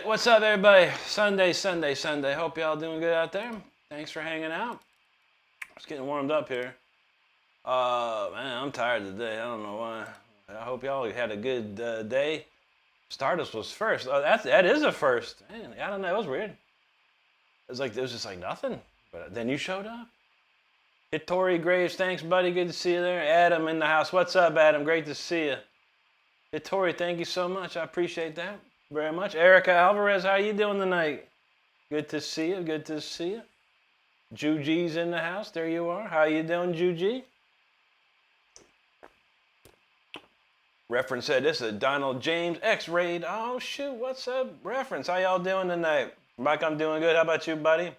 what's up, everybody? Sunday. Hope y'all doing good out there. Thanks for hanging out. Just getting warmed up here. Man, I'm tired today. I don't know why. I hope y'all had a good day. Stardust was first. Oh, that is a first. Man, I don't know. It was weird. It was just like nothing. But then you showed up. Hittori Graves, thanks, buddy. Good to see you there. Adam in the house. What's up, Adam? Great to see you. Hittori, thank you so much. I appreciate that very much. Erica Alvarez, how you doing tonight? Good to see you. Good to see you. Juji's in the house. There you are. How you doing, Juji? Reference said this is Donald James X-Raid. Oh, shoot. What's up, Reference? How y'all doing tonight? Mike, I'm doing good. How about you, buddy?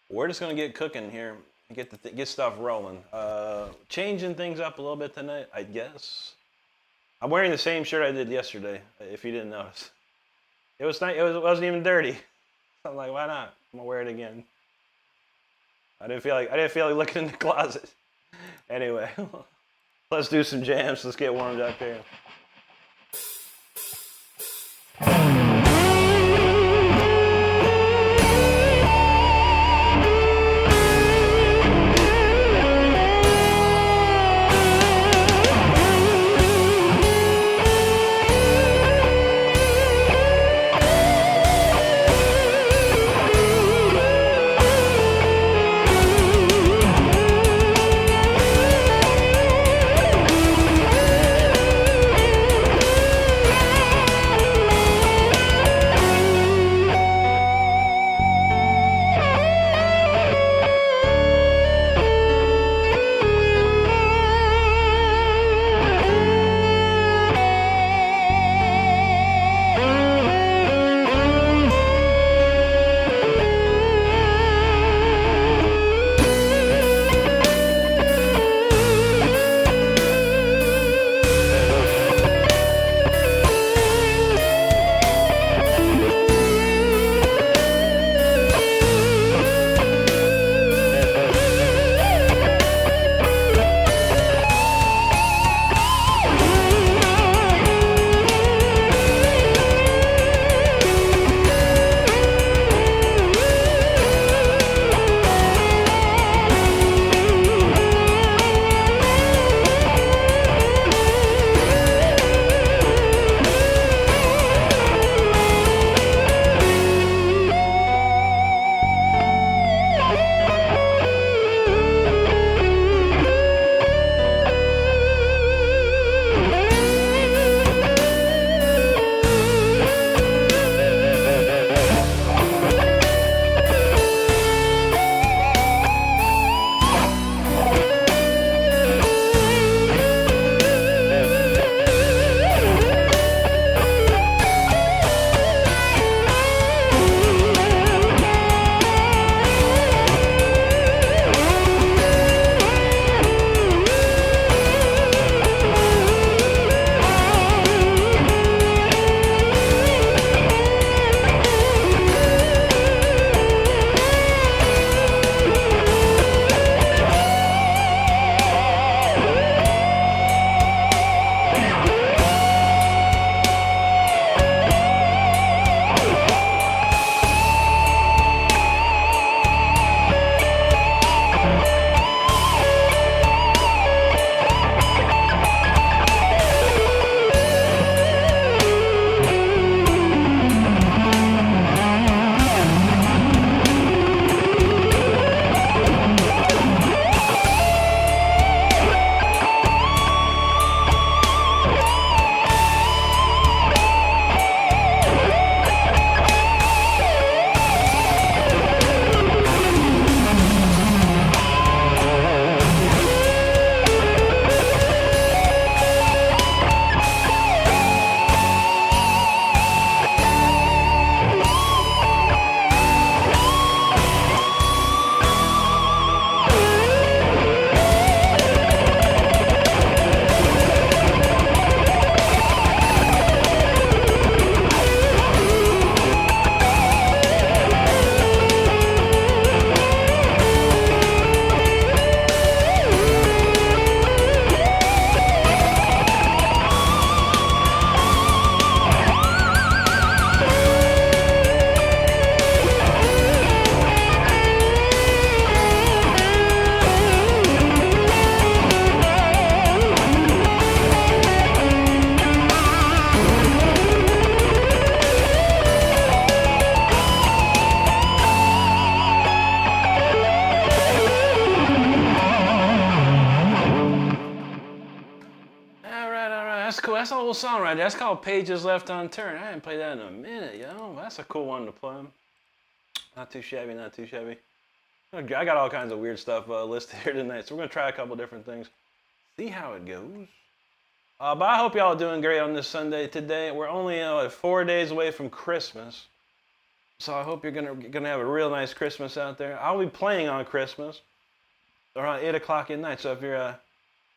We're just going to get cooking here and get stuff rolling. Changing things up a little bit tonight, I guess. I'm wearing the same shirt I did yesterday, if you didn't notice. It wasn't even dirty. So I'm like, why not? I'm gonna wear it again. I didn't feel like looking in the closet. Anyway, let's do some jams. Let's get warmed up here. that's a whole song right there. That's called Pages Left Unturned. I haven't played that in a minute, yo. That's a cool one to play. Not too shabby, not too shabby. I got all kinds of weird stuff listed here tonight, so we're going to try a couple different things. See how it goes. But I hope y'all are doing great on this Sunday today. We're only 4 days away from Christmas. So I hope you're gonna have a real nice Christmas out there. I'll be playing on Christmas around 8 o'clock at night. So if you're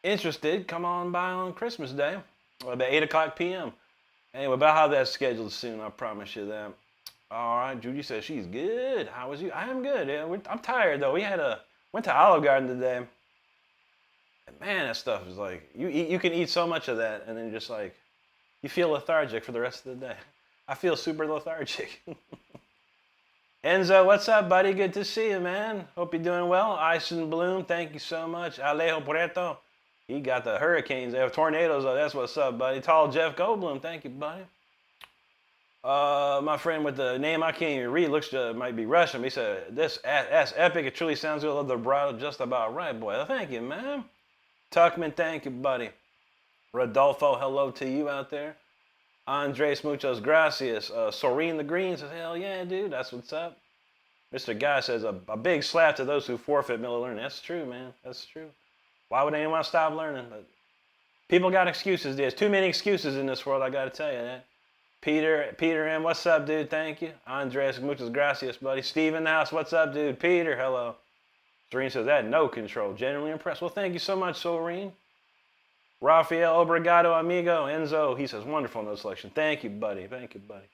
interested, come on by on Christmas Day, about 8 o'clock p.m. Anyway, but I'll have that scheduled soon. I promise you that. All right, Judy says she's good. How was you? I am good. Yeah, I'm tired though. We went to Olive Garden today. And man, that stuff is like you can eat so much of that, and then just like you feel lethargic for the rest of the day. I feel super lethargic. Enzo, what's up, buddy? Good to see you, man. Hope you're doing well. Ice and Bloom, thank you so much. Alejo Preto, he got the hurricanes. They have tornadoes. Oh, that's what's up, buddy. Tall Jeff Goldblum, thank you, buddy. My friend with the name I can't even read, might be Russian. He said, that's epic. It truly sounds good. I love the vibrato just about right, boy. Thank you, man. Tuckman, thank you, buddy. Rodolfo, hello to you out there. Andres, muchas gracias. Soreen the Green says, hell yeah, dude. That's what's up. Mr. Guy says, a big slap to those who forfeit middle learning. That's true, man. That's true. Why would anyone stop learning? But people got excuses. There's too many excuses in this world, I got to tell you that. Peter M, what's up, dude? Thank you. Andres, muchas gracias, buddy. Steven House, what's up, dude? Peter, hello. Serene says, that no control. Genuinely impressed. Well, thank you so much, Serene. Rafael, obrigado, amigo. Enzo, he says, wonderful note selection. Thank you, buddy. Thank you, buddy.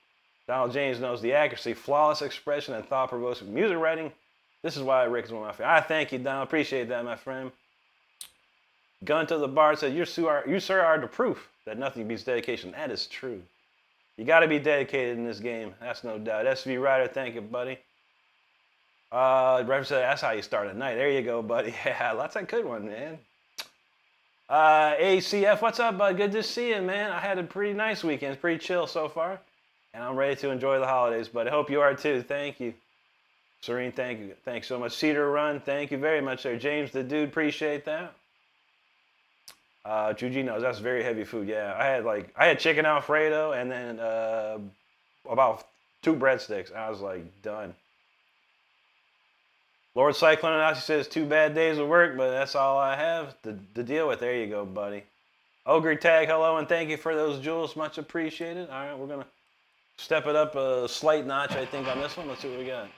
Donald James knows the accuracy, flawless expression, and thought-provoking music writing. This is why Rick is one of my favorites. I thank you, Donald. Appreciate that, my friend. Gun to the Bar says, you, sir, are the proof that nothing beats dedication. That is true. You got to be dedicated in this game. That's no doubt. SV Ryder, thank you, buddy. Reverend said, that's how you start a night. There you go, buddy. Yeah, that's a good one, man. ACF, what's up, bud? Good to see you, man. I had a pretty nice weekend. It's pretty chill so far. And I'm ready to enjoy the holidays, but I hope you are too. Thank you. Serene, thank you. Thanks so much. Cedar Run, thank you very much there. James the Dude, appreciate that. Juji knows that's very heavy food. Yeah, I had chicken Alfredo and then about 2 breadsticks. I was like done. Lord Cyclone Nazi says 2 bad days of work, but that's all I have to deal with. There you go, buddy. Ogre Tag, hello, and thank you for those jewels. Much appreciated. All right, we're gonna step it up a slight notch, I think, on this one. Let's see what we got.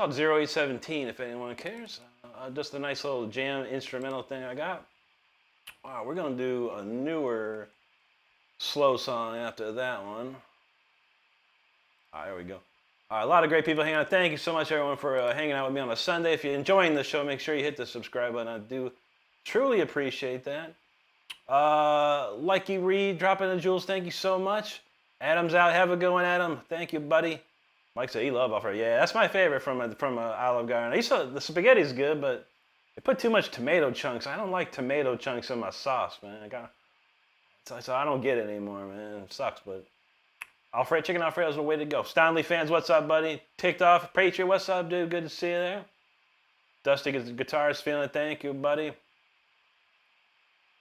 called 0817 if anyone cares. Just a nice little jam instrumental thing I got. Wow, we're going to do a newer slow song after that one. All right, there we go. A lot of great people hanging out. Thank you so much, everyone, for hanging out with me on a Sunday. If you're enjoying the show, make sure you hit the subscribe button. I do truly appreciate that. Likey Reed, dropping the jewels. Thank you so much. Adam's out. Have a good one, Adam. Thank you, buddy. Mike said he loved Alfredo. Yeah, that's my favorite from Olive Garden. The spaghetti's good, but they put too much tomato chunks. I don't like tomato chunks in my sauce, man. So I don't get it anymore, man. It sucks, but Chicken Alfredo's the way to go. Stanley fans, what's up, buddy? Ticked off. Patriot, what's up, dude? Good to see you there. Dusty Guitars, feeling it. Thank you, buddy.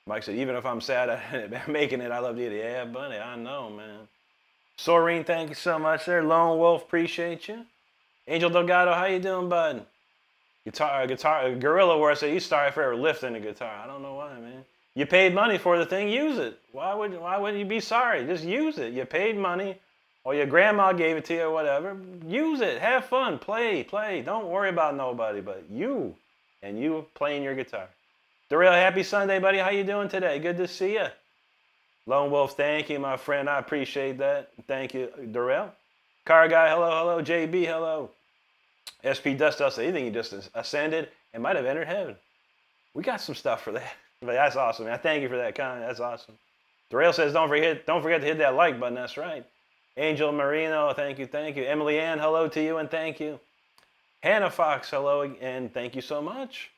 Mike said, even if I'm sad at making it, I love to eat it. Yeah, buddy, I know, man. Soreen, thank you so much there. Lone Wolf, appreciate you. Angel Delgado, how you doing, bud? Gorilla War said, you started forever lifting the guitar. I don't know why, man. You paid money for the thing, use it. Why would you be sorry? Just use it. You paid money, or your grandma gave it to you or whatever. Use it. Have fun. Play. Don't worry about nobody but you and you playing your guitar. Darrell, happy Sunday, buddy. How you doing today? Good to see you. Lone Wolf, thank you, my friend. I appreciate that. Thank you, Darrell. Car Guy, hello. JB, hello. SP Dust said, you think he just ascended and might have entered heaven. We got some stuff for that. But that's awesome, man. Thank you for that comment. That's awesome. Darrell says, don't forget to hit that like button. That's right. Angel Marino, thank you. Emily Ann, hello to you and thank you. Hannah Fox, hello and thank you so much.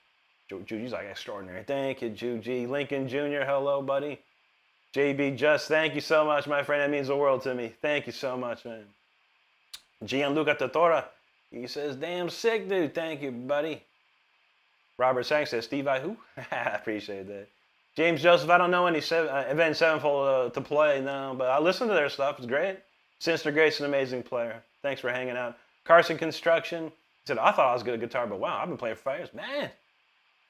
Juju's like extraordinary. Thank you, Juji. Lincoln Jr., hello, buddy. JB Just, thank you so much, my friend. That means the world to me. Thank you so much, man. Gianluca Totora, he says, damn sick, dude. Thank you, buddy. Robert Sang says, Steve I who? I appreciate that. James Joseph, I don't know any Avenged Sevenfold to play, no, but I listen to their stuff. It's great. Sinister Grace, an amazing player. Thanks for hanging out. Carson Construction, he said, I thought I was good at guitar, but wow, I've been playing for 5 years. Man,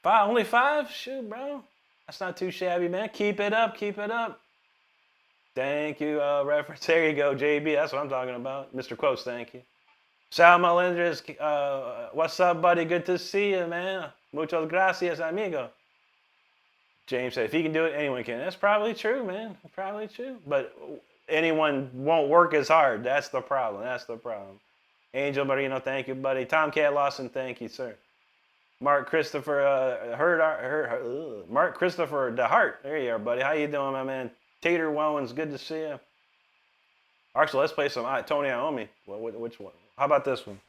only 5? Shoot, bro. That's not too shabby, man. Keep it up. Thank you, reference. There you go, JB. That's what I'm talking about. Mr. Quotes, thank you. Sal Melendres, what's up, buddy? Good to see you, man. Muchas gracias, amigo. James said, if he can do it, anyone can. That's probably true, man. Probably true. But anyone won't work as hard. That's the problem. Angel Marino, thank you, buddy. Tomcat Lawson, thank you, sir. Mark Christopher, Mark Christopher DeHart. There you are, buddy. How you doing, my man? Tater Wellens, good to see you. Actually, let's play some Tony Iommi. Which one? How about this one?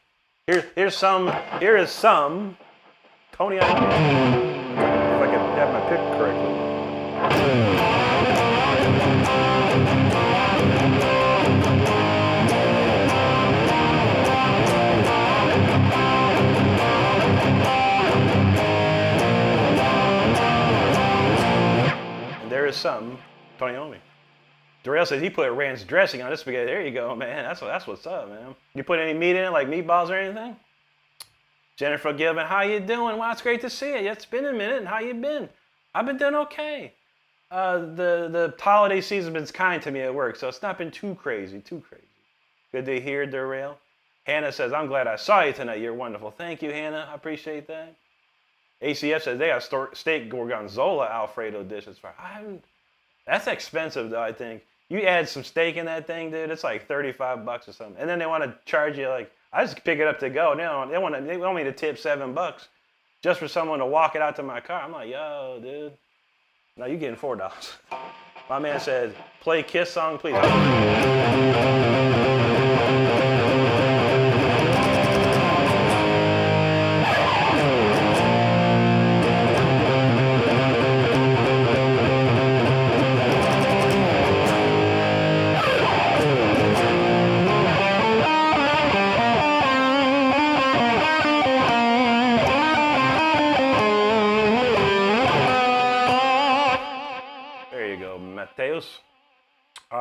Here is some Tony Iommi. If I can have my pick correctly. And there is some Tony Iommi. Darrell says he put ranch dressing on this spaghetti. There you go, man. That's what's up, man. You put any meat in it, like meatballs or anything? Jennifer Gilman, how you doing? Wow, it's great to see you. It's been a minute. How you been? I've been doing okay. The holiday season's been kind to me at work, so it's not been too crazy. Good to hear, Darrell. Hannah says, I'm glad I saw you tonight. You're wonderful. Thank you, Hannah. I appreciate that. ACF says they got steak gorgonzola Alfredo dishes. That's expensive, though, I think. You add some steak in that thing, dude, it's like $35 or something. And then they want to charge you like, I just pick it up to go. They want me to tip $7 just for someone to walk it out to my car. I'm like, yo, dude. No, you're getting $4. My man said, play Kiss song, please.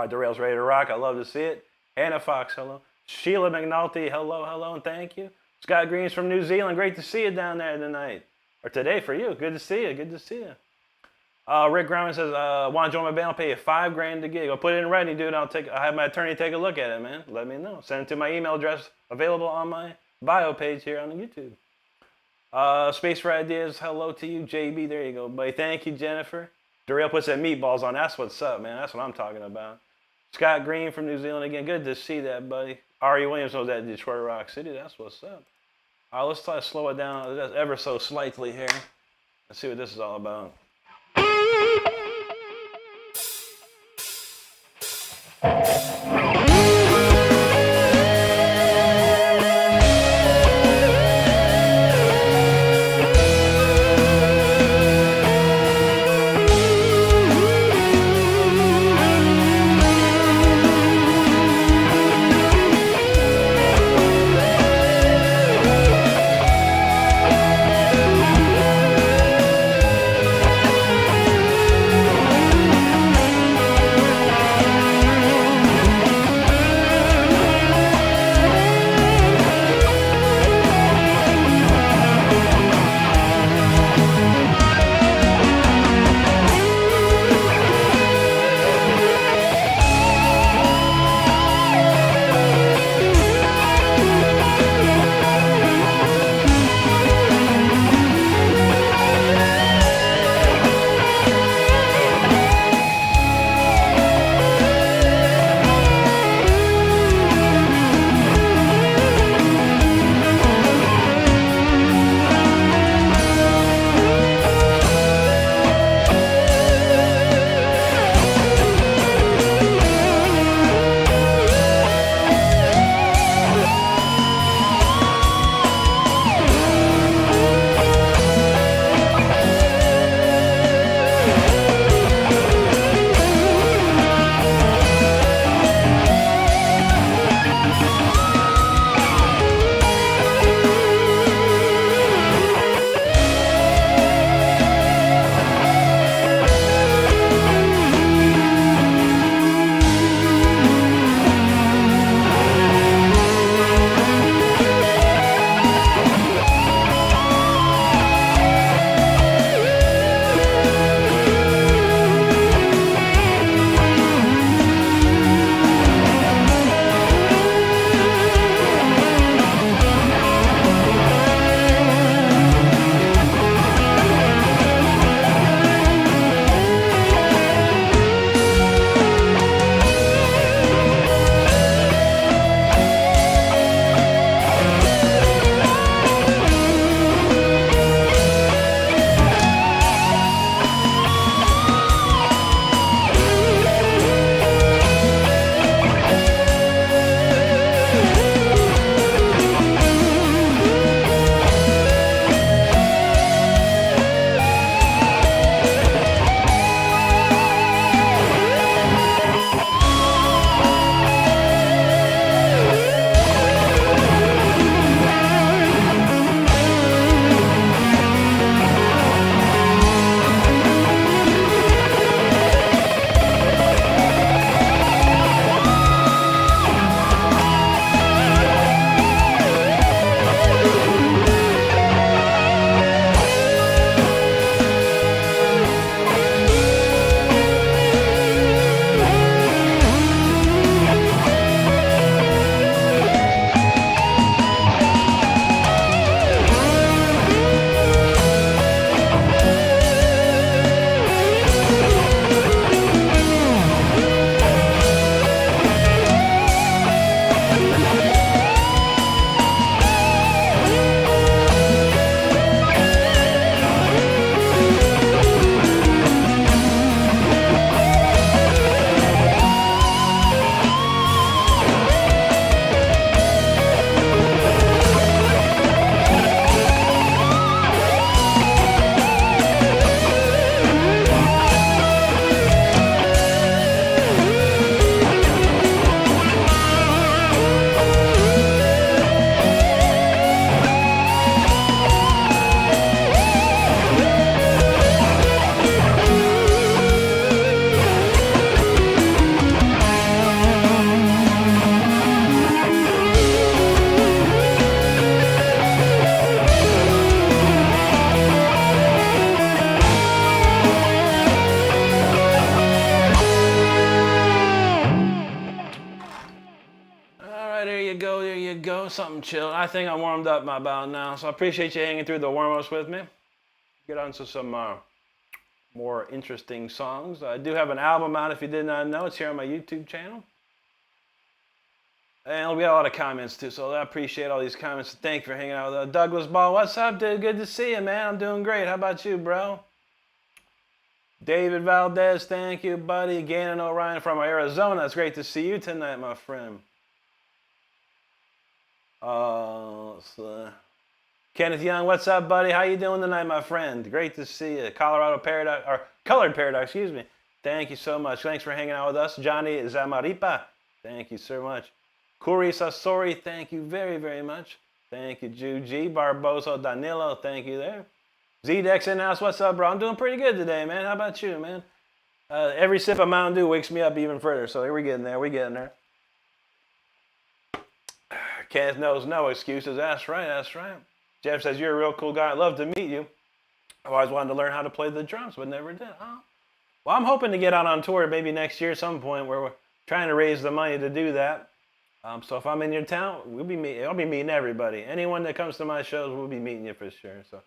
Darrell's ready to rock. I love to see it. Anna Fox, hello. Sheila McNulty, hello, and thank you. Scott Green's from New Zealand. Great to see you down there tonight. Or today for you. Good to see you. Rick Grauman says, want to join my band? I'll pay you $5,000 to gig. I'll put it in writing, dude. I'll have my attorney take a look at it, man. Let me know. Send it to my email address available on my bio page here on the YouTube. Space for Ideas, hello to you, JB. There you go, buddy. Thank you, Jennifer. Darrell puts that meatballs on. That's what's up, man. That's what I'm talking about. Scott Green from New Zealand again. Good to see that, buddy. Ari Williams was at Detroit Rock City. That's what's up. All right, let's try to slow it down ever so slightly here. Let's see what this is all about. something chill. I think I'm warmed up about now, so I appreciate you hanging through the warm-ups with me. Get on to some more interesting songs. I do have an album out if you did not know. It's here on my YouTube channel. And we got a lot of comments too, so I appreciate all these comments. Thank you for hanging out with us. Douglas Ball, what's up, dude? Good to see you, man. I'm doing great. How about you, bro? David Valdez, thank you, buddy. Gannon O'Ryan from Arizona. It's great to see you tonight, my friend. Kenneth Young, what's up, buddy? How you doing tonight, my friend? Great to see you. Colorado Paradise, or Colored Paradise, excuse me. Thank you so much. Thanks for hanging out with us. Johnny Zamaripa, thank you so much. Kuri Sasori, thank you very, very much. Thank you, Juji. Barboso Danilo, thank you there. Z-Dex in the house, what's up, bro? I'm doing pretty good today, man. How about you, man? Every sip of Mountain Dew wakes me up even further, so we're getting there. We're getting there. Kenneth knows no excuses. That's right, that's right. Jeff says, you're a real cool guy. I'd love to meet you. I've always wanted to learn how to play the drums, but never did. Oh. Well, I'm hoping to get out on tour maybe next year at some point where we're trying to raise the money to do that. So if I'm in your town, I'll be meeting everybody. Anyone that comes to my shows, we'll be meeting you for sure. So.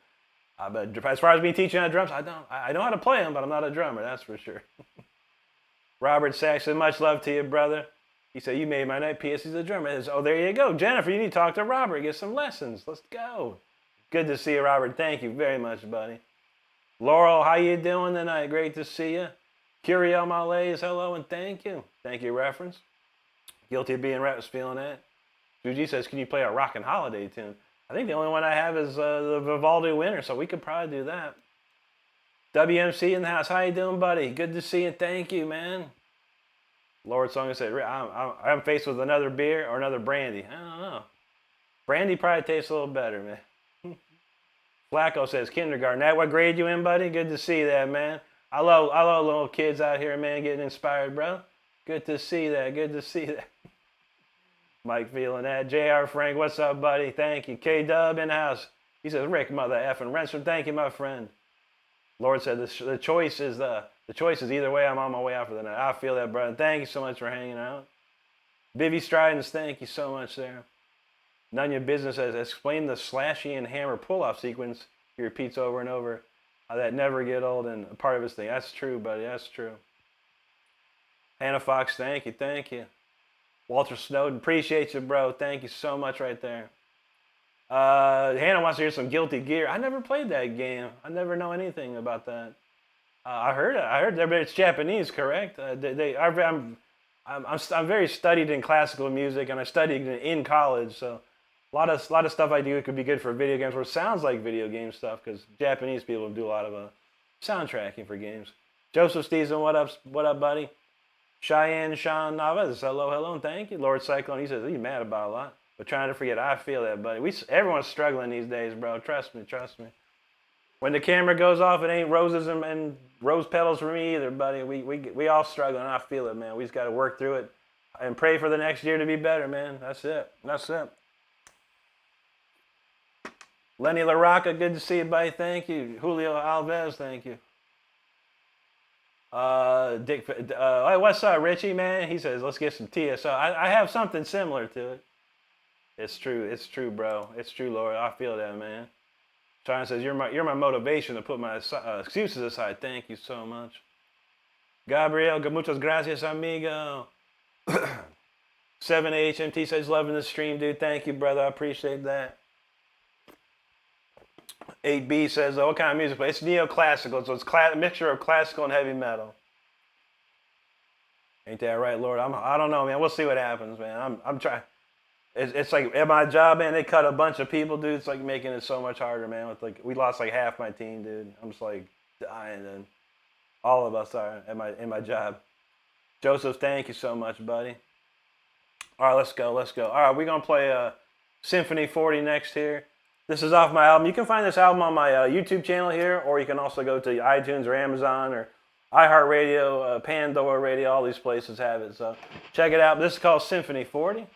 But as far as me teaching how to drums, I know how to play them, but I'm not a drummer, that's for sure. Robert Saxon, much love to you, brother. He said, you made my night. P.S. He's a drummer. Oh, there you go. Jennifer, you need to talk to Robert. Get some lessons. Let's go. Good to see you, Robert. Thank you very much, buddy. Laurel, how you doing tonight? Great to see you. Curiel Malays, hello and thank you. Thank you, reference. Guilty of being rap was feeling that. Juji says, can you play a rockin' holiday tune? I think the only one I have is the Vivaldi Winter, so we could probably do that. WMC in the house. How you doing, buddy? Good to see you. Thank you, man. Lord Song said, I'm faced with another beer or another brandy. I don't know. Brandy probably tastes a little better, man. Flacco says, kindergarten. That what grade you in, buddy? Good to see that, man. I love little kids out here, man, getting inspired, bro. Good to see that. Good to see that. Mike feeling that. JR Frank, what's up, buddy? Thank you. K-Dub in the house. He says, Rick, mother effing Renstrom. Thank you, my friend. Lord said, the choice is either way. I'm on my way out for the night. I feel that, brother. Thank you so much for hanging out. Bivy Stridens, thank you so much there. None of your business says, explain the slashy and hammer pull-off sequence. He repeats over and over. How that never get old and a part of his thing. That's true, buddy. That's true. Hannah Fox, thank you. Thank you. Walter Snowden, appreciate you, bro. Thank you so much right there. Hannah wants to hear some Guilty Gear. I never played that game. I never know anything about that. I heard it's Japanese, correct? I'm very studied in classical music, and I studied in college, so a lot of stuff I do could be good for video games, or it sounds like video game stuff, because Japanese people do a lot of soundtracking for games. Joseph Stevenson, what up, buddy? Cheyenne Sean Navas, hello, and thank you. Lord Cyclone, he says, he's mad about a lot, but trying to forget. I feel that, buddy. Everyone's struggling these days, bro. Trust me. When the camera goes off, it ain't roses and rose petals for me either, buddy. We all struggling. I feel it, man. We just got to work through it and pray for the next year to be better, man. That's it. Lenny LaRocca, good to see you, buddy. Thank you. Julio Alves, thank you. Dick, hey, what's up, Richie, man? He says, let's get some TSO. I have something similar to it. It's true, bro. It's true, Lord. I feel that, man. China says, you're my motivation to put my excuses aside. Thank you so much. Gabriel, muchas gracias, amigo. 7HMT says, loving the stream, dude. Thank you, brother. I appreciate that. 8B says, what kind of music? It's neoclassical, so it's a mixture of classical and heavy metal. Ain't that right, Lord? I don't know, man. We'll see what happens, man. I'm trying. It's like at my job, man. They cut a bunch of people, dude. It's like making it so much harder, man. We lost like half my team, dude. I'm just like dying, and all of us are in my job. Joseph, thank you so much, buddy. All right, let's go. All right, we're gonna play Symphony 40 next here. This is off my album. You can find this album on my YouTube channel here, or you can also go to iTunes or Amazon or iHeartRadio, Pandora Radio. All these places have it, so check it out. This is called Symphony 40.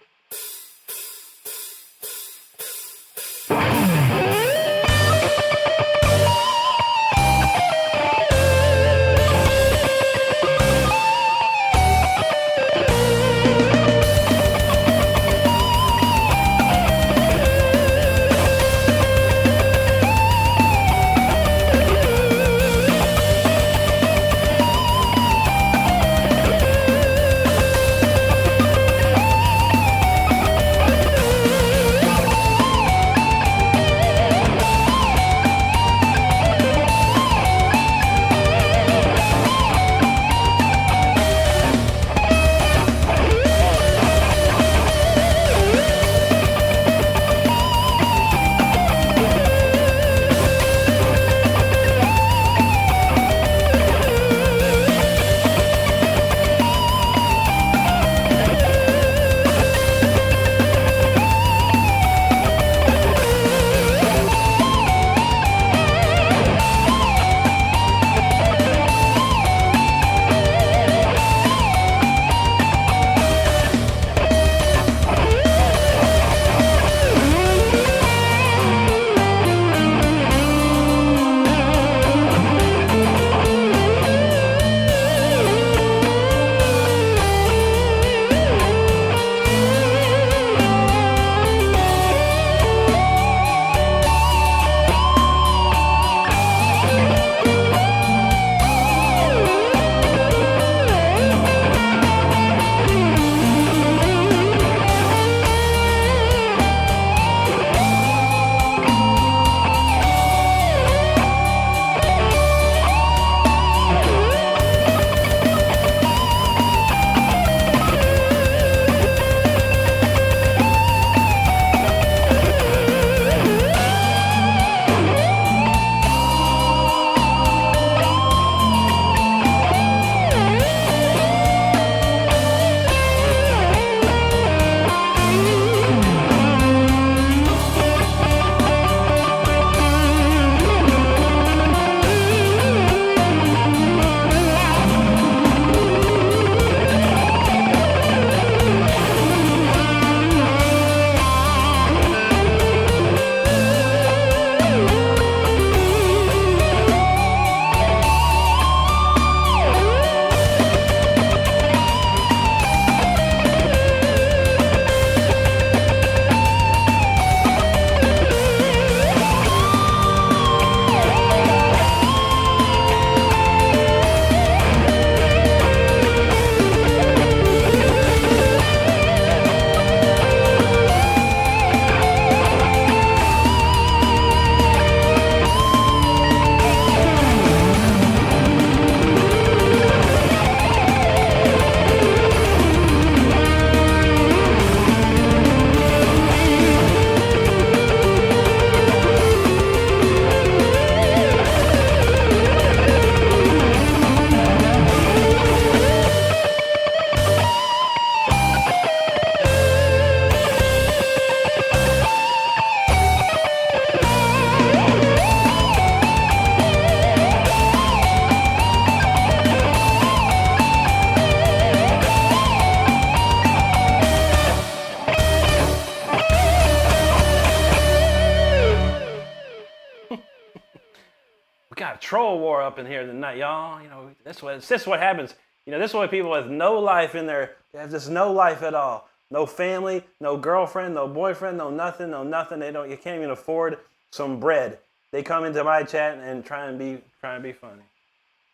We got a troll war up in here tonight, y'all. You know, this is what happens. You know, this is what people with no life in there, they have just no life at all. No family, no girlfriend, no boyfriend, no nothing, no nothing. You can't even afford some bread. They come into my chat and try and be funny.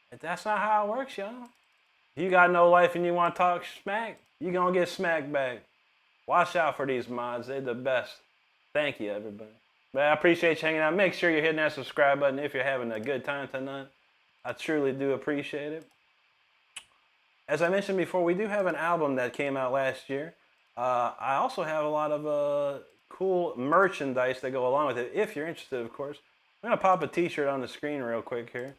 But that's not how it works, y'all. If you got no life and you want to talk smack, you're going to get smacked back. Watch out for these mods. They're the best. Thank you, everybody. But I appreciate you hanging out. Make sure you're hitting that subscribe button if you're having a good time tonight. I truly do appreciate it. As I mentioned before, we do have an album that came out last year. I also have a lot of cool merchandise that go along with it, if you're interested, of course. I'm going to pop a t-shirt on the screen real quick here.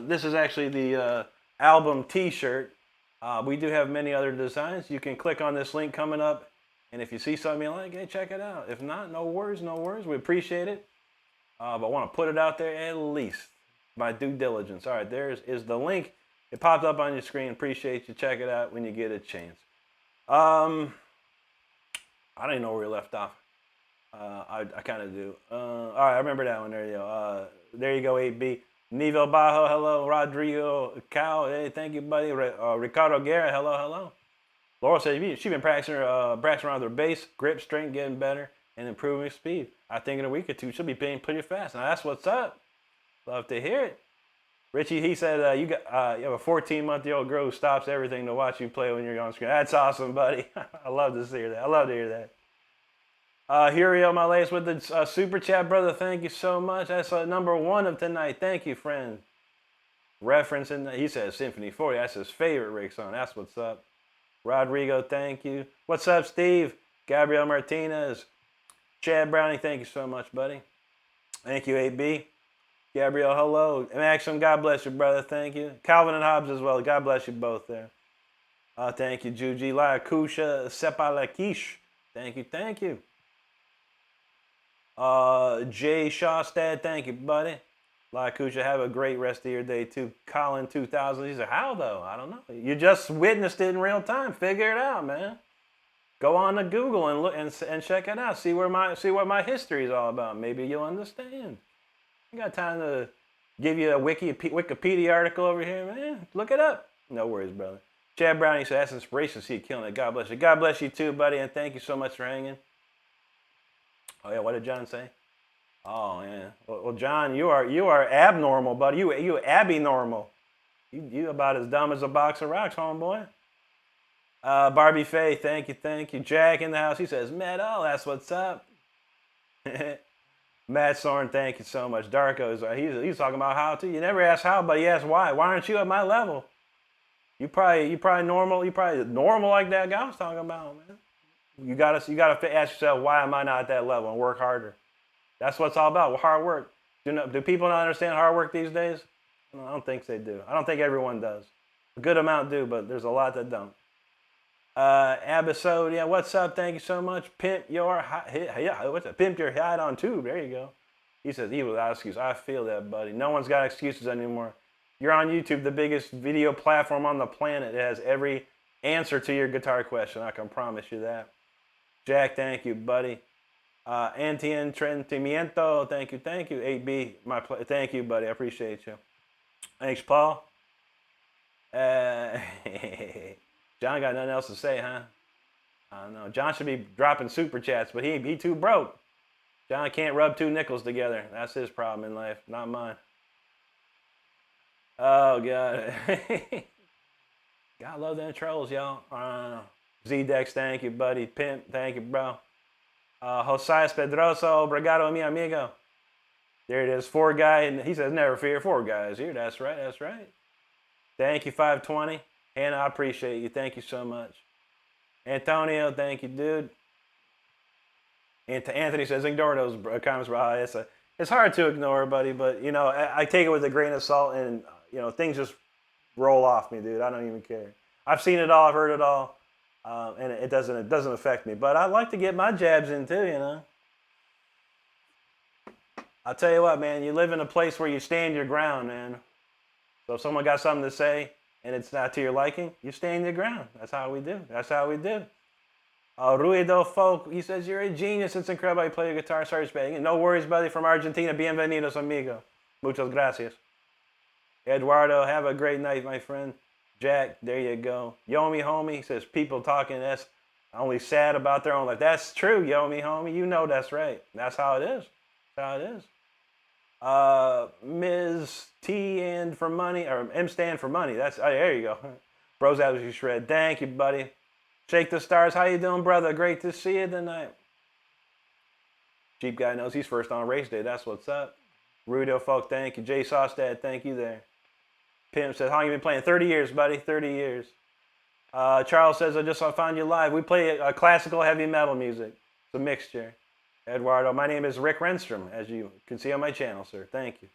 This is actually the album t-shirt. We do have many other designs. You can click on this link coming up, and if you see something you like, hey, check it out. If not, no worries, no worries. We appreciate it. But I want to put it out there at least by due diligence. All right, there is the link. It popped up on your screen. Appreciate you. Check it out when you get a chance. I don't even know where we left off. I kind of do. All right, I remember that one. There you go. There you go, 8B. Nivel Bajo, hello. Rodrigo Cal, hey, thank you, buddy. Ricardo Guerra, hello, hello. Laura said she's been practicing around her bass, grip, strength, getting better, and improving speed. I think in a week or two she'll be playing pretty fast. Now that's what's up. Love to hear it. Richie, he said you have a 14-month-old girl who stops everything to watch you play when you're on screen. That's awesome, buddy. I love to hear that. I love to hear that. Huriel, my latest with the super chat, brother. Thank you so much. That's number 1 of tonight. Thank you, friend. Referencing, he says Symphony 40. That's his favorite Rick song. That's what's up. Rodrigo, thank you. What's up, Steve? Gabriel Martinez. Chad Browning, thank you so much, buddy. Thank you, 8B. Gabriel, hello. Maxim, God bless you, brother. Thank you. Calvin and Hobbs as well. God bless you both there. Thank you, Juji. Lakusha Sepalakish. Thank you, thank you. Jay Shawstad, thank you, buddy. Lakusha, have a great rest of your day, too. Colin 2000, he said, how, though? I don't know. You just witnessed it in real time. Figure it out, man. Go on to Google and look and check it out. See what my history is all about. Maybe you'll understand. I got time to give you a Wikipedia article over here, man. Look it up. No worries, brother. Chad Browning said, that's inspiration. See you killing it. God bless you. God bless you too, buddy, and thank you so much for hanging. Oh yeah, what did John say? Oh yeah. Well, John, you are abnormal, buddy. You abby-normal. You about as dumb as a box of rocks, homeboy. Barbie Faye, thank you. Jack in the house. He says, Meadow, that's what's up. Matt Soren, thank you so much. Darko, he's talking about how too. You never ask how, but he asked why. Why aren't you at my level? You probably normal. You probably normal like that guy I was talking about, man. You gotta ask yourself, why am I not at that level, and work harder. That's what it's all about. Hard work. Do people not understand hard work these days? I don't think they do. I don't think everyone does. A good amount do, but there's a lot that don't. Abisode, yeah, what's up? Thank you so much. Pimp your hide on tube. There you go. He says, he without excuse. I feel that, buddy. No one's got excuses anymore. You're on YouTube, the biggest video platform on the planet. It has every answer to your guitar question. I can promise you that. Jack, thank you, buddy. Anti-entrenimiento, thank you. 8B, thank you, buddy. I appreciate you. Thanks, Paul. John got nothing else to say, huh? I don't know. John should be dropping super chats, but he too broke. John can't rub 2 nickels together. That's his problem in life, not mine. Oh, God. God love them trolls, y'all. Z-Dex, thank you, buddy. Pimp, thank you, bro. Josias Pedroso, obrigado, mi amigo. There it is, 4 guy, and he says, never fear, 4 guys here. That's right. Thank you, 520. Hannah, I appreciate you. Thank you so much. Antonio, thank you, dude. And Anthony says, ignore those comments, bro. It's hard to ignore, buddy, but, you know, I take it with a grain of salt, and, you know, things just roll off me, dude. I don't even care. I've seen it all. I've heard it all. And it doesn't affect me. But I like to get my jabs in, too, you know. I'll tell you what, man. You live in a place where you stand your ground, man. So if someone got something to say, and it's not to your liking, you stand your ground. That's how we do. Ruido Folk, he says, you're a genius. It's incredible how you play the guitar. Sorry, Spain. No worries, buddy. From Argentina. Bienvenidos, amigo. Muchas gracias. Eduardo, have a great night, my friend. Jack, there you go. Yomi homie says people talking that's only sad about their own life. That's true, Yomi homie. You know that's right. That's how it is. That's how it is. Ms. T and for money, or M stand for money. That's there you go. Bros as you shred. Thank you, buddy. Shake the stars. How you doing, brother? Great to see you tonight. Jeep guy knows he's first on race day. That's what's up. Rudo folk, thank you. Jay Sawstad, thank you there. Pimp says, how long you been playing? 30 years, buddy. 30 years. Charles says, I found you live. We play classical heavy metal music. It's a mixture. Eduardo, my name is Rick Renstrom, as you can see on my channel, sir. Thank you.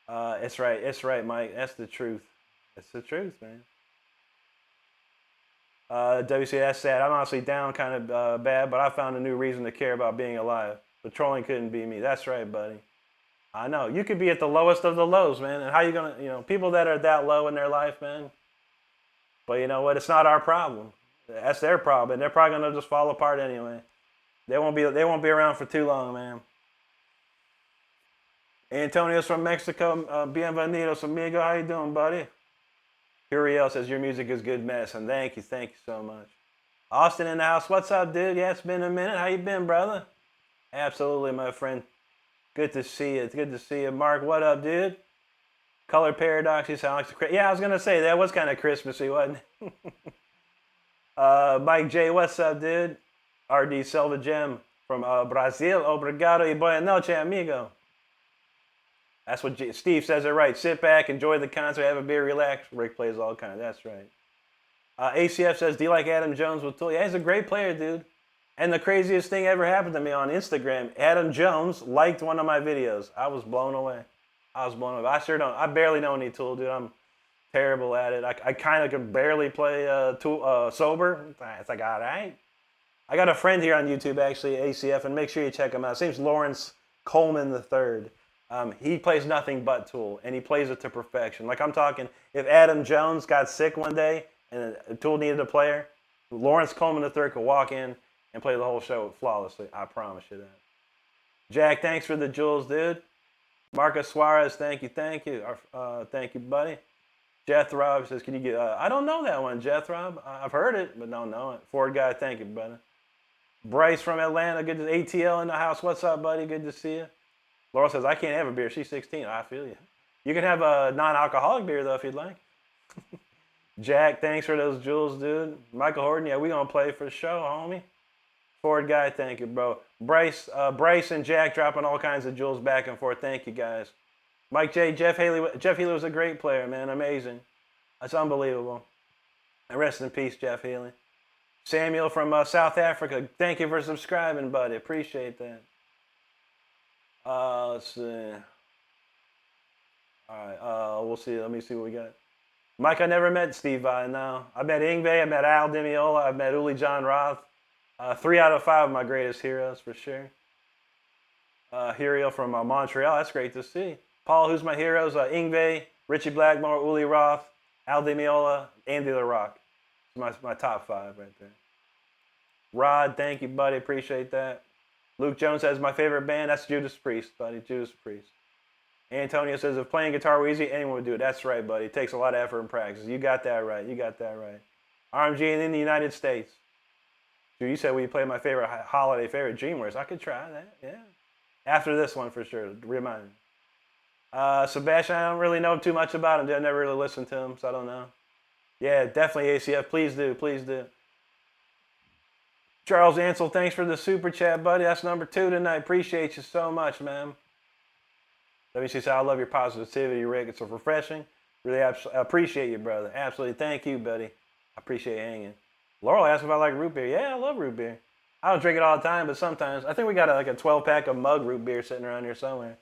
It's right, Mike. That's the truth. That's the truth, man. WC, that's sad. I'm honestly down kind of bad, but I found a new reason to care about being alive. Patrolling couldn't be me. That's right, buddy. I know. You could be at the lowest of the lows, man. And how you going to, people that are that low in their life, man. But you know what? It's not our problem. That's their problem. And they're probably going to just fall apart anyway. They won't be around for too long, man. Antonio's from Mexico. Bienvenidos, amigo. How you doing, buddy? Uriel says your music is good medicine. Thank you so much. Austin in the house. What's up, dude? Yeah, it's been a minute. How you been, brother? Absolutely, my friend. Good to see you. It's good to see you. Mark, what up, dude? Color Paradox. You sound like yeah, I was gonna say that was kind of Christmassy, wasn't it? Mike J, what's up, dude? RD Silva Gem from Brazil. Obrigado y buena noche, amigo. That's what Steve says it right. Sit back, enjoy the concert, have a beer, relax. Rick plays all kinds. That's right. ACF says, do you like Adam Jones with Tool? Yeah, he's a great player, dude. And the craziest thing ever happened to me on Instagram, Adam Jones liked one of my videos. I was blown away. I barely know any Tool, dude. I'm terrible at it. I kind of can barely play Tool sober. It's like, all right. I got a friend here on YouTube, actually, ACF, and make sure you check him out. His name's Lawrence Coleman III. He plays nothing but Tool, and he plays it to perfection. Like I'm talking, if Adam Jones got sick one day and Tool needed a player, Lawrence Coleman III could walk in and play the whole show flawlessly. I promise you that. Jack, thanks for the jewels, dude. Marcus Suarez, thank you. Thank you, buddy. Jethrob says, can you get, I don't know that one, Jethrob. I've heard it, but don't know it. Ford guy, thank you, buddy. Bryce from Atlanta, good to ATL in the house. What's up, buddy? Good to see you. Laurel says, I can't have a beer. She's 16. I feel you. You can have a non-alcoholic beer, though, if you'd like. Jack, thanks for those jewels, dude. Michael Horton, yeah, we going to play for the show, homie. Ford guy, thank you, bro. Bryce and Jack dropping all kinds of jewels back and forth. Thank you, guys. Mike J, Jeff Haley. Jeff Healy was a great player, man. Amazing. That's unbelievable. And rest in peace, Jeff Healy. Samuel from South Africa, thank you for subscribing, buddy. Appreciate that. Let's see. All right, we'll see. Let me see what we got. Mike, I never met Steve Vai, no. I met Yngwie, I met Al Di Meola, I met Uli John Roth. 3 out of 5 of my greatest heroes, for sure. Hero from Montreal, that's great to see. Paul, who's my heroes? Yngwie, Richie Blackmore, Uli Roth, Al Di Meola, Andy the Rock. My top 5 right there. Rod, thank you, buddy. Appreciate that. Luke Jones says, my favorite band, that's Judas Priest, buddy. Judas Priest. Antonio says, if playing guitar were easy, anyone would do it. That's right, buddy. It takes a lot of effort and practice. You got that right. You got that right. RMG and in the United States. Dude, you said we play my favorite holiday, favorite Dreamers. I could try that, yeah. After this one, for sure. Remind me. Sebastian, I don't really know too much about him. I never really listened to him, so I don't know. Yeah, definitely ACF. Please do. Please do. Charles Ansel, thanks for the super chat, buddy. That's number 2 tonight. Appreciate you so much, man. Let me see. I love your positivity, Rick. It's so refreshing. Really appreciate you, brother. Absolutely. Thank you, buddy. I appreciate you hanging. Laurel asked if I like root beer. Yeah, I love root beer. I don't drink it all the time, but sometimes. I think we got like a 12-pack of mug root beer sitting around here somewhere.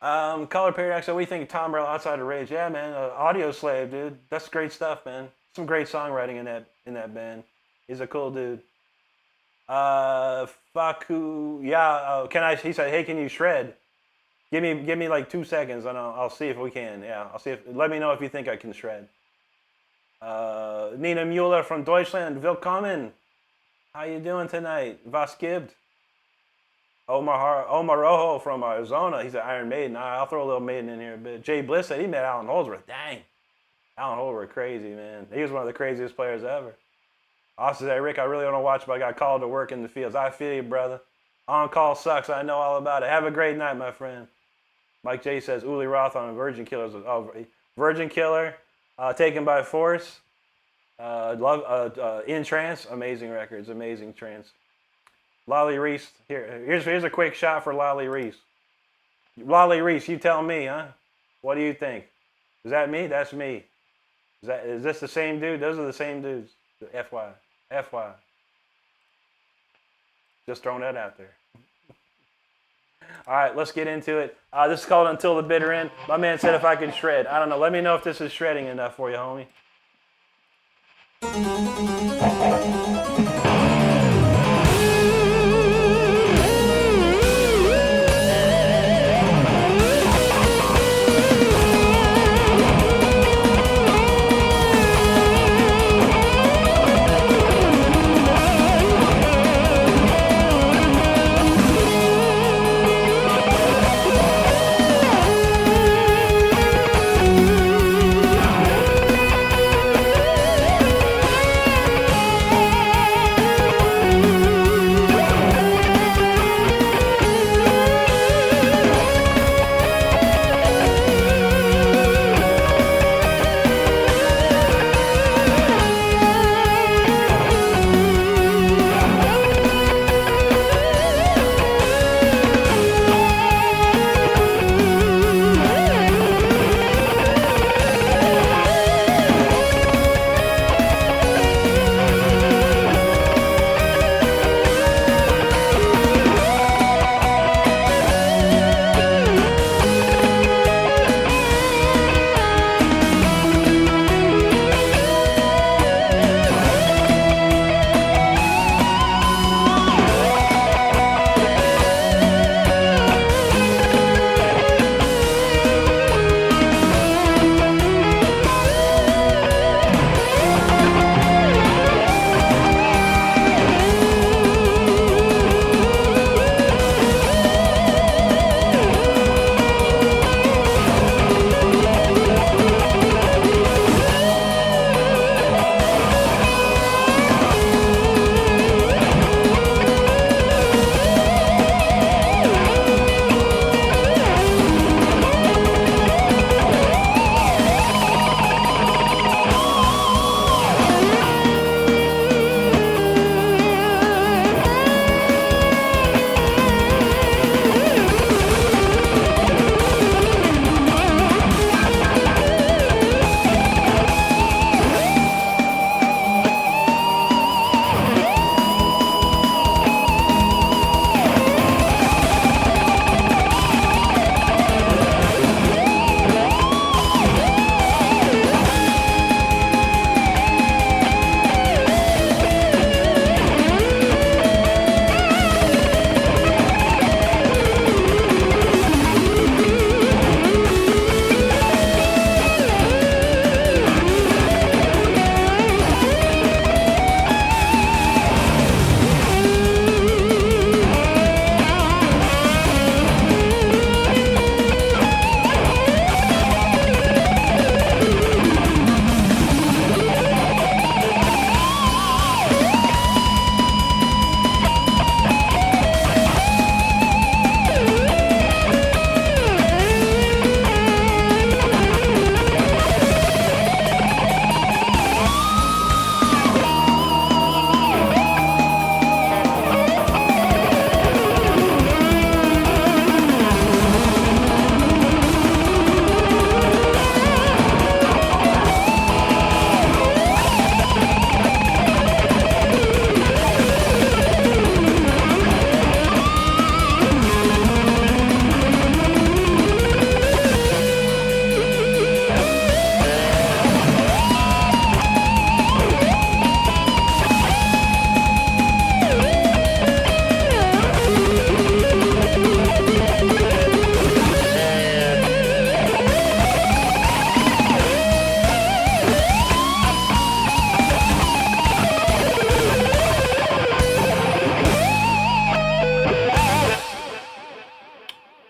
Color Paradox, so what do you think of Tom Morello outside of Rage? Yeah, man, Audio Slave, dude. That's great stuff, man. Some great songwriting in that band. He's a cool dude. Faku, yeah, he said, hey, can you shred? Give me like 2 seconds and I'll see if we can. Yeah, let me know if you think I can shred. Nina Mueller from Deutschland, willkommen. How you doing tonight? Was gibt? Omar Rojo from Arizona. He's an Iron Maiden. I'll throw a little Maiden in here a bit. Jay Bliss said he met Alan Holdsworth. Dang. Alan Holdsworth, crazy, man. He was one of the craziest players ever. Austin said, Rick, I really want to watch, but I got called to work in the fields. I feel you, brother. On-call sucks. I know all about it. Have a great night, my friend. Mike J says, Uli Roth on Virgin Killers. Oh, Virgin Killer, Taken by Force. In Trance, amazing records, amazing trance. Lolly Reese, here's a quick shot for Lolly Reese. Lolly Reese, you tell me, huh? What do you think? Is that me? That's me. Is this the same dude? Those are the same dudes. FY. Just throwing that out there. All right, let's get into it. This is called Until the Bitter End. My man said if I can shred. I don't know. Let me know if this is shredding enough for you, homie.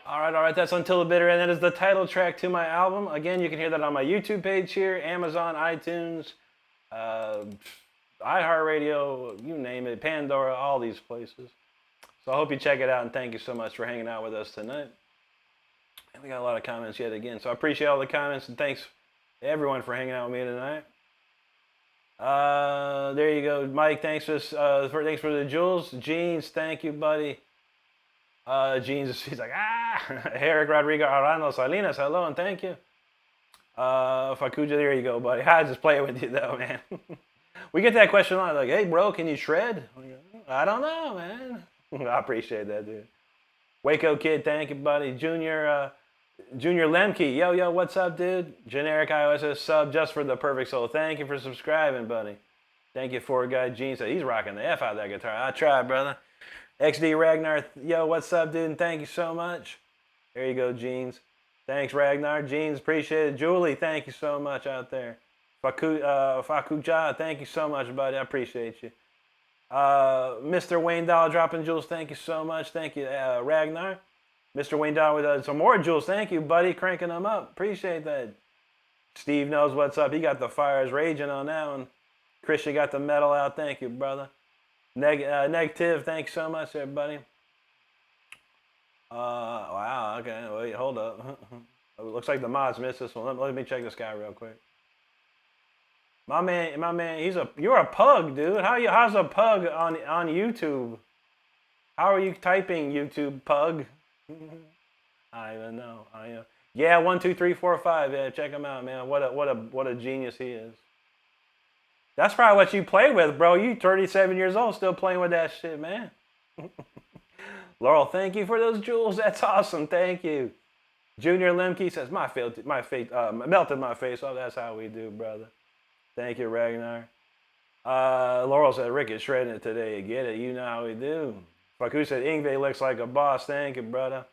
All right, that's Until the Bitter End. That is the title track to my album. Again, you can hear that on my YouTube page here, Amazon, iTunes, iHeartRadio, you name it, Pandora, all these places. So I hope you check it out, and thank you so much for hanging out with us tonight. And we got a lot of comments yet again, so I appreciate all the comments, and thanks everyone for hanging out with me tonight. There you go, Mike. Thanks for the jewels. Jeans, thank you, buddy. Jeans, he's like, Eric Rodrigo Arano Salinas, hello and thank you. Fakuja, there you go, buddy. I just play with you though, man. We get that question a lot, like, hey, bro, can you shred? I don't know, man. I appreciate that, dude. Waco Kid, thank you, buddy. Junior Lemke, yo, what's up, dude? Generic iOS sub just for the perfect soul. Thank you for subscribing, buddy. Thank you, Ford Guy. Gene said he's rocking the F out of that guitar. I tried, brother. XD Ragnar, yo, what's up, dude? And thank you so much. There you go, Jeans. Thanks, Ragnar. Jeans, appreciate it. Julie, thank you so much out there. Fakuja, thank you so much, buddy. I appreciate you. Mr. Wayne Doll dropping jewels, thank you so much. Thank you, Ragnar. Mr. Wayne Doll with some more jewels. Thank you, buddy. Cranking them up. Appreciate that. Steve knows what's up. He got the fires raging on that one. Chris, you got the metal out. Thank you, brother. Negative, thanks so much, everybody. Wow, okay, wait, hold up. It looks like the mods missed this one. Let me check this guy real quick. My man, you're a pug, dude. How's a pug on YouTube? How are you typing YouTube pug? I don't even know. Yeah, 1, 2, 3, 4, 5. Yeah, check him out, man. What a genius he is. That's probably what you play with, bro. You 37 years old, still playing with that shit, man. Laurel, thank you for those jewels. That's awesome. Thank you. Junior Lemke says, my face melted my face off. That's how we do, brother. Thank you, Ragnar. Laurel said, Rick is shredding it today. Get it? You know how we do. Faku said, Ingve looks like a boss. Thank you, brother.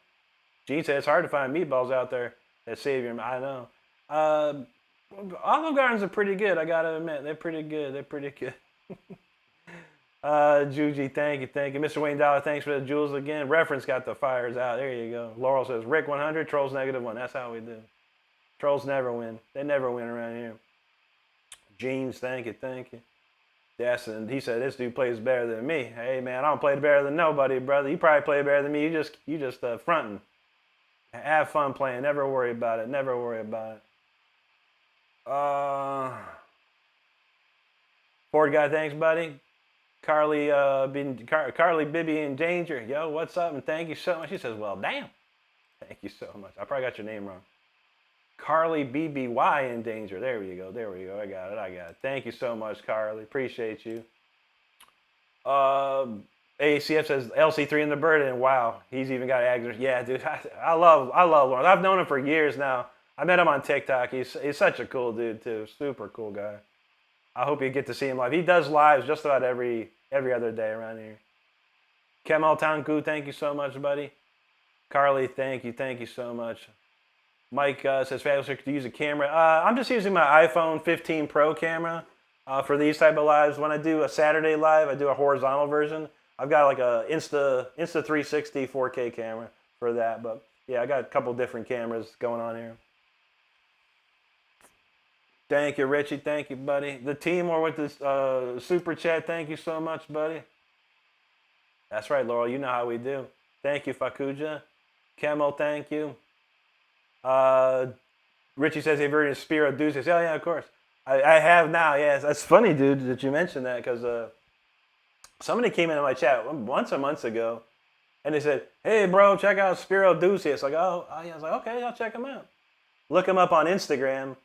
Gene said, it's hard to find meatballs out there that save your... I know. Olive Gardens are pretty good, I gotta admit. They're pretty good. Juji, thank you. Mr. Wayne Dollar, thanks for the jewels again. Reference got the fires out. There you go. Laurel says, Rick 100, Trolls -1. That's how we do. Trolls never win. They never win around here. Jeans, thank you. And he said, this dude plays better than me. Hey, man, I don't play better than nobody, brother. You probably play better than me. You just fronting. Have fun playing. Never worry about it. Ford guy, thanks, buddy. Carly Bibby in danger. Yo, what's up? And thank you so much. She says, well, damn. Thank you so much. I probably got your name wrong. Carly BBY in danger. There we go. I got it. Thank you so much, Carly. Appreciate you. ACF says LC3 in the burden. Wow, he's even got Agnes. Yeah, dude. I love Lawrence. I've known him for years now. I met him on TikTok. He's such a cool dude too. Super cool guy. I hope you get to see him live. He does lives just about every other day around here. Kemal Tanku, thank you so much, buddy. Carly, thank you so much. Mike says, fabulous to use a camera. I'm just using my iPhone 15 Pro camera for these type of lives. When I do a Saturday live, I do a horizontal version. I've got like a Insta 360 4K camera for that. But yeah, I got a couple different cameras going on here. Thank you, Richie. Thank you, buddy. The Timor with this super chat. Thank you so much, buddy. That's right, Laurel. You know how we do. Thank you, Fakuja. Kemo, thank you. Richie says they've heard of Spiro Deuces. Oh, yeah, of course. I have now, yes. That's funny, dude, that you mentioned that because somebody came into my chat once a month ago and they said, hey, bro, check out Spiro Deuces. Like, oh, yeah. I was like, okay, I'll check him out. Look him up on Instagram.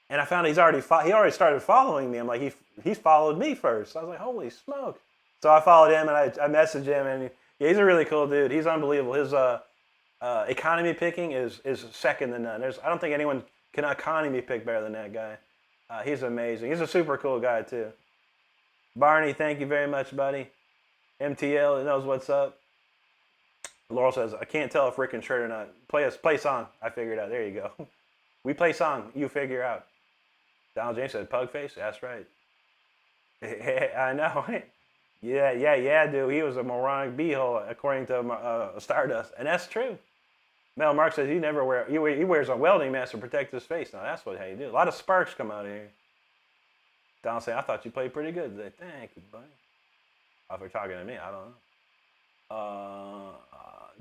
And I found he already started following me. I'm like, he's followed me first. So I was like, holy smoke. So I followed him and I messaged him and yeah, he's a really cool dude. He's unbelievable. His economy picking is second to none. I don't think anyone can economy pick better than that guy. He's amazing. He's a super cool guy too. Barney, thank you very much, buddy. MTL knows what's up. Laurel says, I can't tell if Rick can shred or not. Play song. I figured out. There you go. We play song. You figure out. Donald James said, pug face. That's right. I know. Yeah, dude. He was a moronic beehole, according to Stardust. And that's true. Mel Mark says he never he wears a welding mask to protect his face. Now that's how you do. A lot of sparks come out of here. Don say, I thought you played pretty good today. Thank you, buddy. If you're talking to me, I don't know.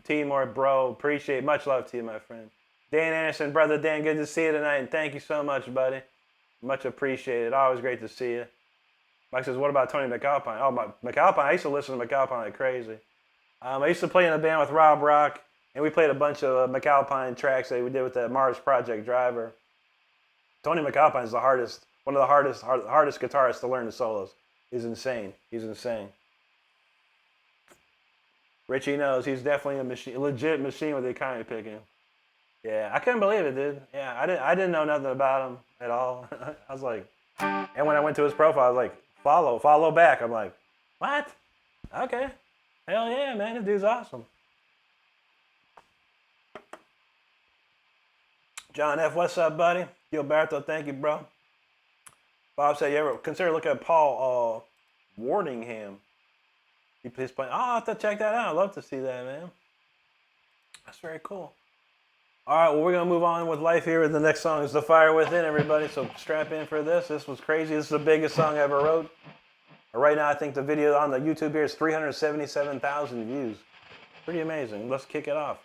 Timor, bro, appreciate it. Much love to you, my friend. Dan Anderson, brother Dan, good to see you tonight, and thank you so much, buddy. Much appreciated. Always great to see you. Mike says, what about Tony McAlpine? Oh, McAlpine, I used to listen to McAlpine like crazy. I used to play in a band with Rob Rock, and we played a bunch of McAlpine tracks that we did with the Mars Project Driver. Tony McAlpine is one of the hardest guitarists to learn the solos. He's insane. He's insane. Richie knows he's definitely a legit machine with the economy picking. Yeah, I couldn't believe it, dude. Yeah, I didn't know nothing about him at all. I was like, and when I went to his profile, I was like, follow back. I'm like, what? Okay. Hell yeah, man, this dude's awesome. John F., what's up, buddy? Gilberto, thank you, bro. Bob said, you ever consider looking at Paul Wardingham? He's playing. Oh, I'll have to check that out. I'd love to see that, man. That's very cool. All right, well, we're going to move on with life here. The next song is The Fire Within, everybody, so strap in for this. This was crazy. This is the biggest song I ever wrote. Right now, I think the video on the YouTube here is 377,000 views. Pretty amazing. Let's kick it off.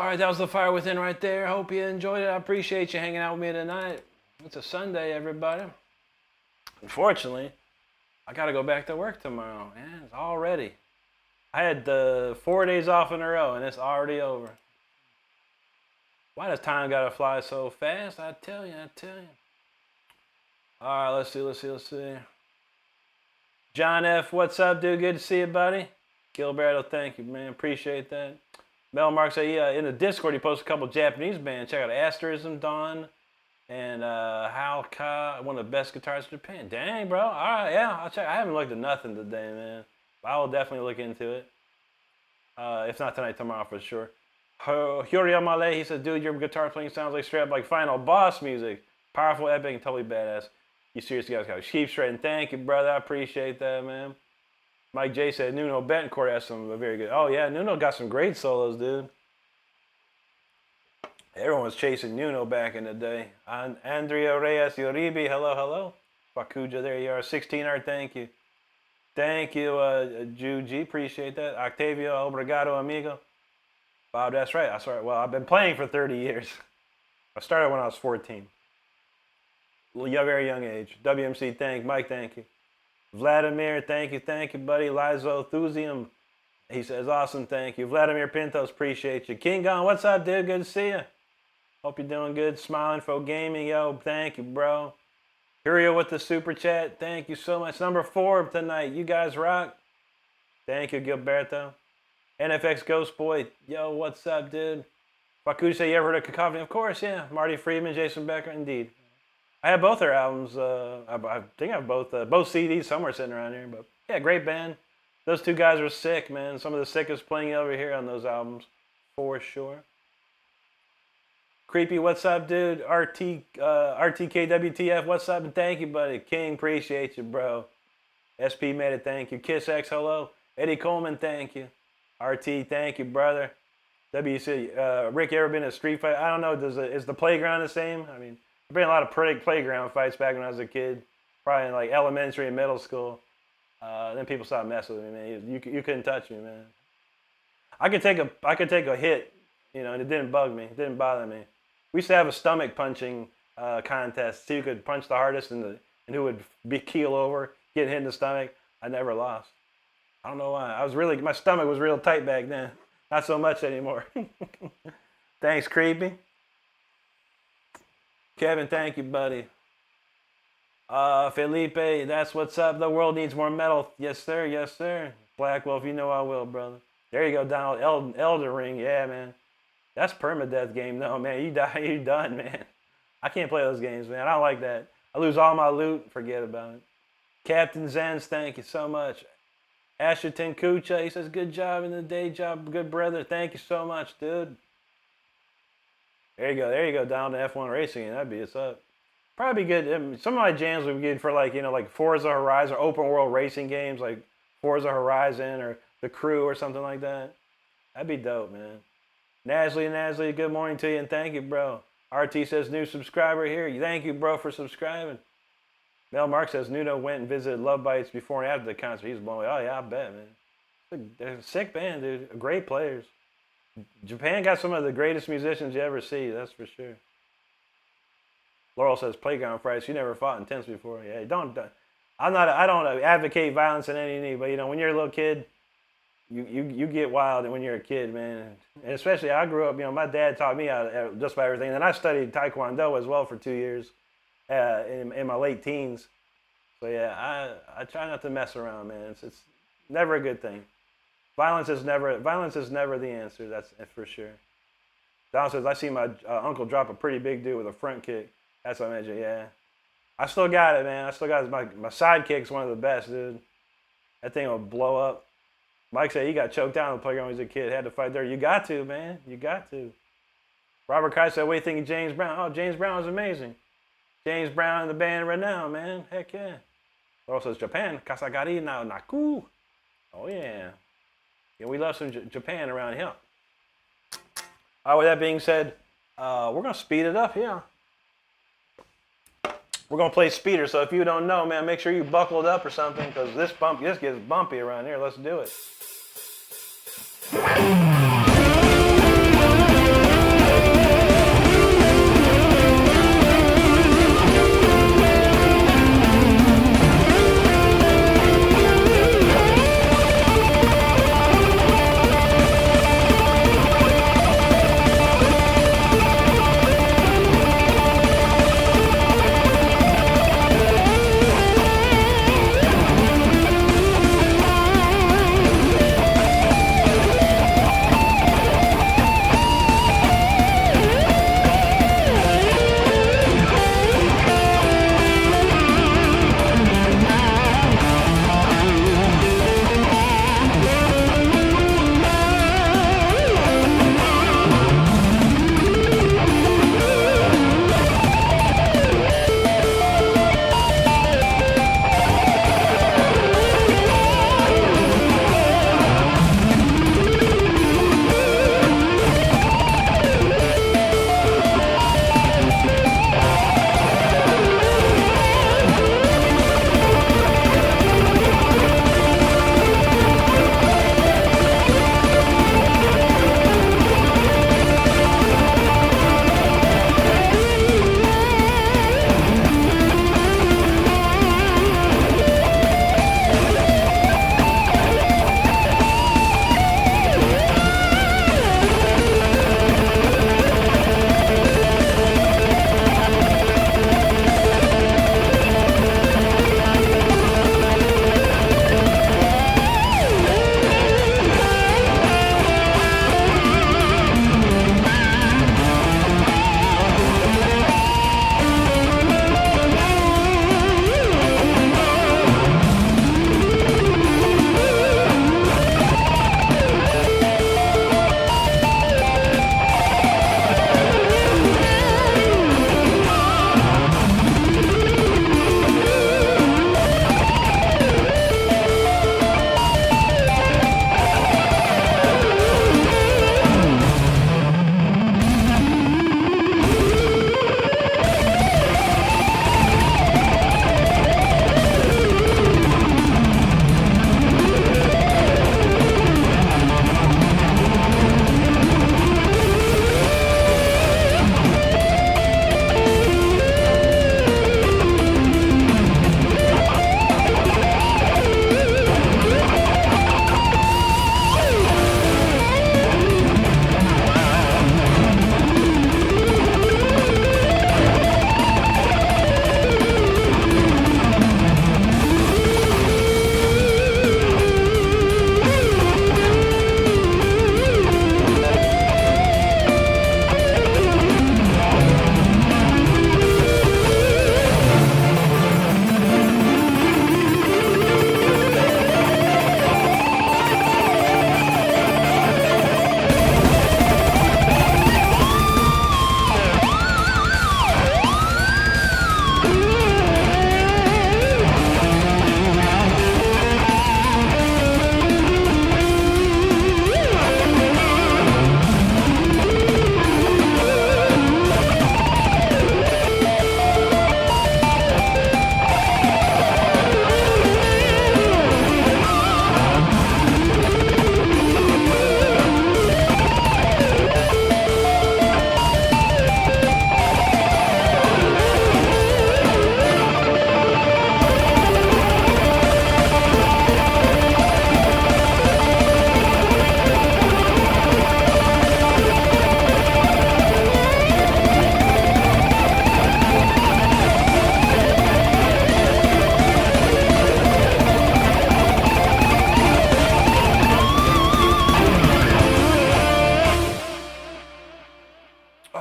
All right, that was the Fire Within right there. Hope you enjoyed it. I appreciate you hanging out with me tonight. It's a Sunday, everybody. Unfortunately, I got to go back to work tomorrow, man. It's already. I had 4 days off in a row, and it's already over. Why does time got to fly so fast? I tell you. All right, let's see. John F., what's up, dude? Good to see you, buddy. Gilberto, thank you, man. Appreciate that. Mel Mark said, yeah, in the Discord, he posted a couple Japanese bands. Check out Asterism, Dawn, and Halka, one of the best guitarists in Japan. Dang, bro. All right, yeah, I'll check. I haven't looked at nothing today, man. I will definitely look into it. If not tonight, tomorrow for sure. Hurriya Malay, he says, dude, your guitar playing sounds like straight up like Final Boss music. Powerful, epic, and totally badass. You seriously guys keep shredding. Thank you, brother. I appreciate that, man. Mike J said Nuno Betancourt has some very good. Oh, yeah, Nuno got some great solos, dude. Everyone was chasing Nuno back in the day. Andrea Reyes Uribe, hello. Fakuja, there you are. 16R, thank you. Thank you, Juji, appreciate that. Octavio, obrigado, amigo. Bob, that's right. Well, I've been playing for 30 years. I started when I was 14. Very young age. WMC, thank Mike, thank you. Vladimir, thank you, buddy. Lizo Thusium, he says, awesome, thank you. Vladimir Pintos, appreciate you. King Gone, what's up, dude? Good to see you. Hope you're doing good. Smiling for Gaming, yo, thank you, bro. Curio with the super chat, thank you so much. Number 4 tonight, you guys rock. Thank you, Gilberto. NFX Ghost Boy, yo, what's up, dude? Fakuji say, you ever heard of Cacophony? Of course, yeah. Marty Friedman, Jason Becker, indeed. I have both their albums. I think I have both CDs somewhere sitting around here. But yeah, great band. Those two guys were sick, man. Some of the sickest playing over here on those albums, for sure. Creepy, what's up, dude? RTKWTF, what's up? And thank you, buddy. King, appreciate you, bro. SP made it, thank you. Kiss X, hello. Eddie Coleman, thank you. RT, thank you, brother. WC, Rick, you ever been to a street fight? I don't know. Is the playground the same? I mean, I've been in a lot of playground fights back when I was a kid, probably in like elementary and middle school. Then people stopped messing with me, man. You couldn't touch me, man. I could take a hit, you know, and it didn't bug me. It didn't bother me. We used to have a stomach punching contest. So you could punch the hardest and who would be keel over, get hit in the stomach. I never lost. I don't know why. My stomach was real tight back then. Not so much anymore. Thanks, Creepy. Kevin, thank you, buddy. Felipe, that's what's up. The world needs more metal. Yes, sir. Yes, sir. Blackwell, if you know I will, brother. There you go, Donald. Elder Ring. Yeah, man. That's permadeath game, though, man. You die, you done, man. I can't play those games, man. I don't like that. I lose all my loot. Forget about it. Captain Zens, thank you so much. Asherton Kucha, he says, good job in the day job, good brother. Thank you so much, dude. There you go, down to F1 racing, and that'd be what's up. Probably good. Some of my jams would be good for like Forza Horizon or open world racing games like Forza Horizon or The Crew or something like that. That'd be dope, man. Nasli, good morning to you and thank you, bro. RT says new subscriber here. Thank you, bro, for subscribing. Mel Mark says Nuno went and visited Love Bites before and after the concert. He's blown away. Oh yeah, I bet, man. They're a sick band, dude. Great players. Japan got some of the greatest musicians you ever see, that's for sure. Laurel says playground fights. You never fought intense before. Yeah, don't. I don't advocate violence in any need, but you know when you're a little kid, you get wild when you're a kid, man. And especially I grew up. You know, my dad taught me just about everything, and I studied Taekwondo as well for 2 years in my late teens. So yeah, I try not to mess around, man. It's never a good thing. Violence is never the answer. That's for sure. Don says I see my uncle drop a pretty big dude with a front kick. That's what I mentioned. Yeah, I still got it, man. I still got it. My side kick's one of the best, dude. That thing will blow up. Mike said he got choked out on the playground when he was a kid. Had to fight there. You got to, man. You got to. Robert Kai said, what do you think of James Brown? Oh, James Brown was amazing. James Brown and the band Renown, man. Heck yeah. Laurel says Japan. Kasagari now Naku. Oh yeah. Yeah, we love some Japan around here. All right, with that being said, we're going to speed it up here. We're going to play speeder, so if you don't know, man, make sure you buckled up or something, because this gets bumpy around here. Let's do it.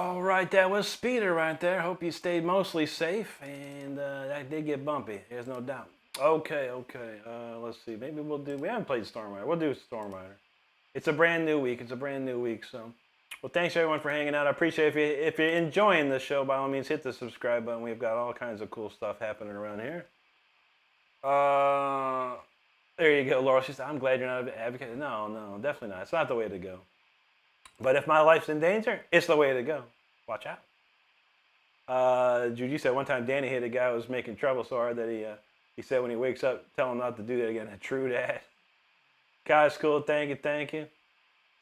All right, that was Speeder right there. Hope you stayed mostly safe, and that did get bumpy. There's no doubt. Okay. Let's see. Maybe we'll do. We haven't played Storm Rider. We'll do Storm Rider. It's a brand new week. So, well, thanks everyone for hanging out. I appreciate if you're enjoying the show. By all means, hit the subscribe button. We've got all kinds of cool stuff happening around here. There you go, Laurel. She said, "I'm glad you're not an advocate." No, definitely not. It's not the way to go. But if my life's in danger, it's the way to go. Watch out. Juju said one time Danny hit a guy who was making trouble so hard that he said when he wakes up, tell him not to do that again. True that. Guys, cool. Thank you.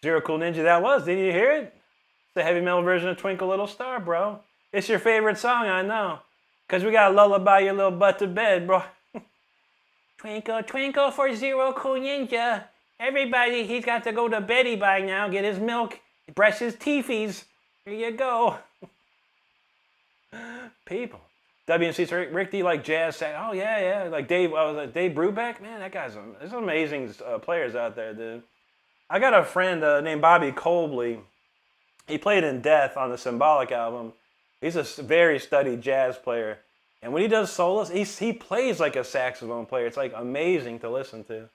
Zero Cool Ninja, that was. Did you hear it? It's the heavy metal version of Twinkle Little Star, bro. It's your favorite song, I know. Because we got to lullaby your little butt to bed, bro. Twinkle, twinkle for Zero Cool Ninja. Everybody, he's got to go to beddy by now, get his milk, brush his teethies. Here you go. People. WNC's Rick D like jazz sack. Oh, yeah. Like Dave Brubeck. Man, that guy's, there's some amazing players out there, dude. I got a friend named Bobby Colbley. He played in Death on the Symbolic album. He's a very studied jazz player. And when he does solos, he plays like a saxophone player. It's like amazing to listen to.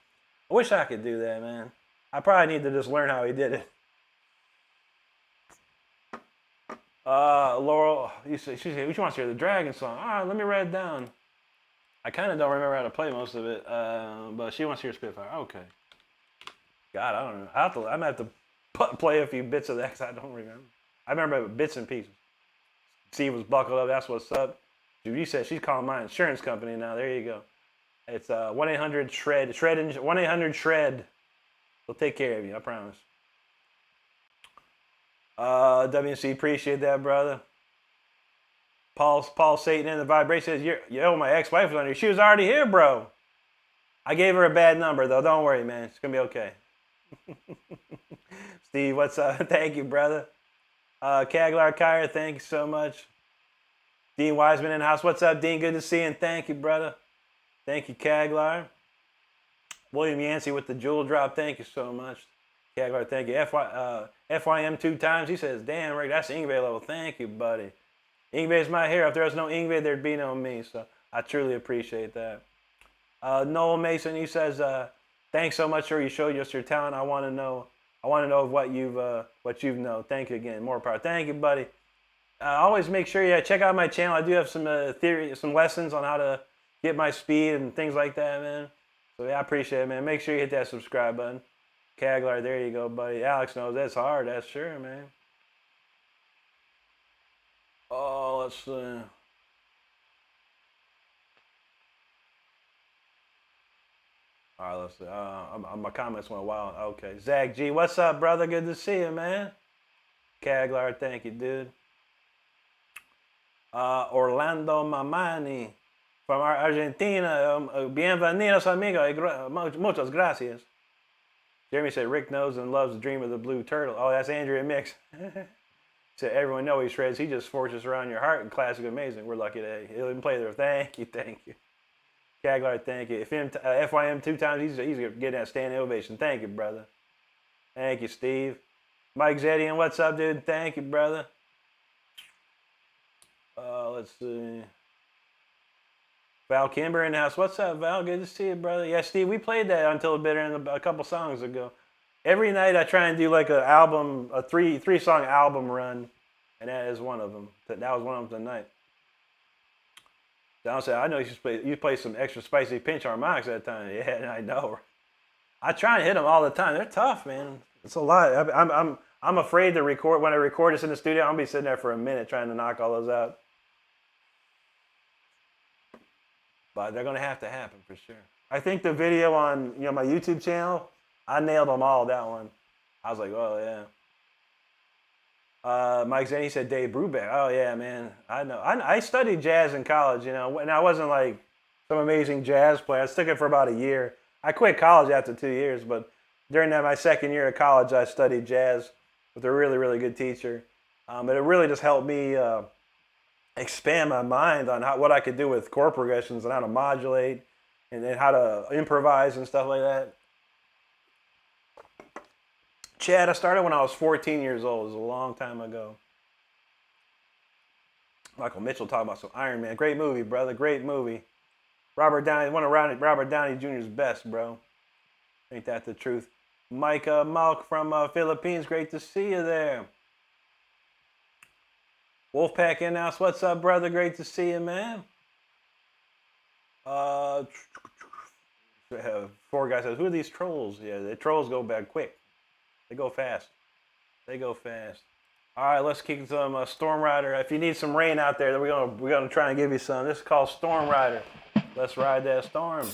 I wish I could do that, man. I probably need to just learn how he did it. Laurel, she said, she wants to hear the Dragon song. All right, let me write it down. I kind of don't remember how to play most of it, but she wants to hear Spitfire. Okay. God, I don't know. I'm going to have to play a few bits of that because I don't remember. I remember bits and pieces. Steve was buckled up. That's what's up. Judy said she's calling my insurance company now. There you go. It's 1-800-SHRED. 1-800-SHRED. They'll take care of you, I promise. WC, appreciate that, brother. Paul Satan in the vibration says, yo, my ex-wife was on here. She was already here, bro. I gave her a bad number, though. Don't worry, man. It's going to be okay. Steve, what's up? Thank you, brother. Kaglar Kyra, thank you so much. Dean Wiseman in the house. What's up, Dean? Good to see you, and thank you, brother. Thank you, Kaglar. William Yancey with the jewel drop. Thank you so much. Kaglar, thank you. FYM 2 times. He says, damn, Rick, that's Ingve level. Thank you, buddy. Ingve's my hero. If there was no Ingve, there'd be no me. So I truly appreciate that. Noel Mason, he says, thanks so much for you showed us your talent. I want to know what you've known. Thank you again. More power. Thank you, buddy. Always make sure you check out my channel. I do have some some lessons on how to get my speed and things like that, man. So yeah, I appreciate it, man. Make sure you hit that subscribe button. Kaglar, there you go, buddy. Alex knows that's hard. That's sure, man. Oh, let's see. All right, let's see. My comments went wild. Okay. Zach G, what's up, brother? Good to see you, man. Kaglar, thank you, dude. Orlando Mamani from Argentina. Bienvenidos, amigo. Muchas gracias. Jeremy said Rick knows and loves the Dream of the Blue Turtle. Oh, that's Andrea Mix. Said everyone knows he shreds. He just forces around your heart and classic amazing. We're lucky that he'll even play there. Thank you. Kaglar, thank you. If FYM 2 times, he's getting that standing ovation. Thank you, brother. Thank you, Steve. Mike Zedian, what's up, dude? Thank you, brother. Let's see. Val Kimber in the house. What's up, Val? Good to see you, brother. Yeah, Steve, we played that Until Bitter a couple songs ago. Every night I try and do like a three-song album run, and that is one of them. That was one of them tonight. Don said, I know you play some extra spicy pinch harmonics that time. Yeah, I know. I try and hit them all the time. They're tough, man. It's a lot. I'm afraid to record. When I record this in the studio, I'm going to be sitting there for a minute trying to knock all those out. But they're going to have to happen for sure. I think the video on my YouTube channel, I nailed them all, that one. I was like, oh, yeah. Mike Zane, he said Dave Brubeck. Oh, yeah, man. I know. I studied jazz in college, and I wasn't like some amazing jazz player. I took it for about a year. I quit college after 2 years, but during my second year of college, I studied jazz with a really, really good teacher. But it really just helped me expand my mind on what I could do with chord progressions and how to modulate and then how to improvise and stuff like that. Chad, I started when I was 14 years old. It was a long time ago. Michael Mitchell talking about some Iron Man. Great movie, brother. Great movie. Robert Downey, one of Robert Downey Jr.'s best, bro. Ain't that the truth? Mike Malk from Philippines. Great to see you there. Wolfpack in house. What's up, brother? Great to see you, man. Four guys says, who are these trolls? Yeah, the trolls go back quick. They go fast. They go fast. All right, let's kick some Storm Rider. If you need some rain out there, we're gonna try and give you some. This is called Storm Rider. Let's ride that storm.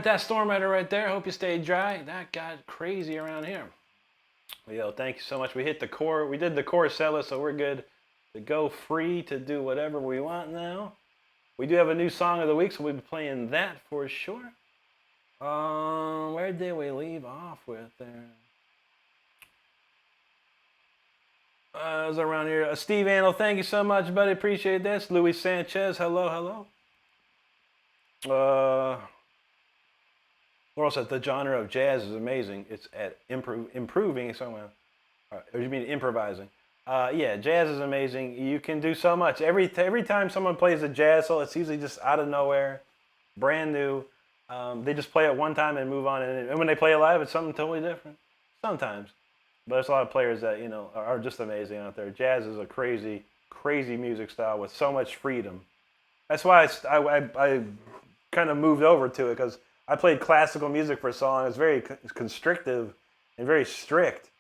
that storm right there. Hope you stayed dry. That got crazy around here. Yo, thank you so much. We hit the core. We did the core seller, so we're good to go free to do whatever we want now. We do have a new song of the week, so we'll be playing that for sure. Where did we leave off with there? It was around here. Steve Anno, thank you so much, buddy. Appreciate this. Luis Sanchez, hello. Laurel says the genre of jazz is amazing. It's at improving somewhere. Or you mean improvising? Yeah, jazz is amazing. You can do so much. Every time someone plays a jazz solo, it's usually just out of nowhere, brand new. They just play it one time and move on. And when they play it live, it's something totally different. Sometimes. But there's a lot of players that, you know, are just amazing out there. Jazz is a crazy, crazy music style with so much freedom. That's why I kind of moved over to it, because I played classical music for so long. It's very constrictive and very strict.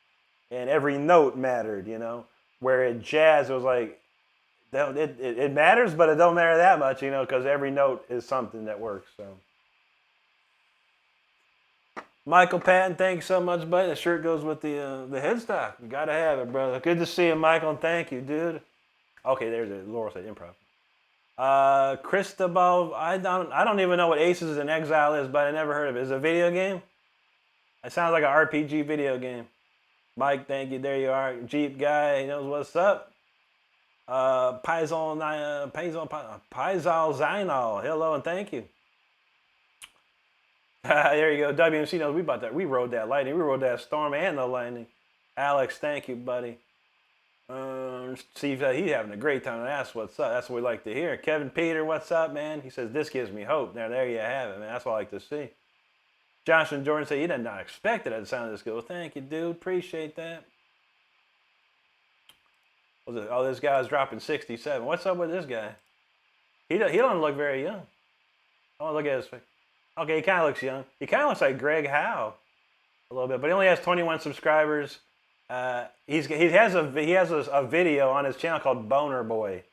And every note mattered, you know. Where in jazz, it was like, it matters, but it don't matter that much, you know, because every note is something that works, so. Michael Patton, thanks so much, buddy. The shirt goes with the headstock. You gotta have it, brother. Good to see you, Michael, and thank you, dude. Okay, there's it. Laurel said improv. Cristobal, I don't even know what Aces in Exile is, but I never heard of it. Is it a video game? It sounds like an RPG video game. Mike, thank you. There you are. Jeep guy, he knows what's up. Paisal Zainal, hello and thank you. There you go. WMC knows we rode that lightning. We rode that storm and the lightning. Alex, thank you, buddy. Steve, he's having a great time. That's what's up. That's what we like to hear. Kevin Peter, what's up, man? He says, this gives me hope. Now, there you have it, man. That's what I like to see. Johnson Jordan said, you did not expect it at the sound of this good. Well, thank you, dude. Appreciate that. Oh, this guy's dropping 67. What's up with this guy? He don't look very young. Oh, look at his face. Okay, he kind of looks young. He kind of looks like Greg Howe a little bit, but he only has 21 subscribers. He has a video on his channel called Boner Boy.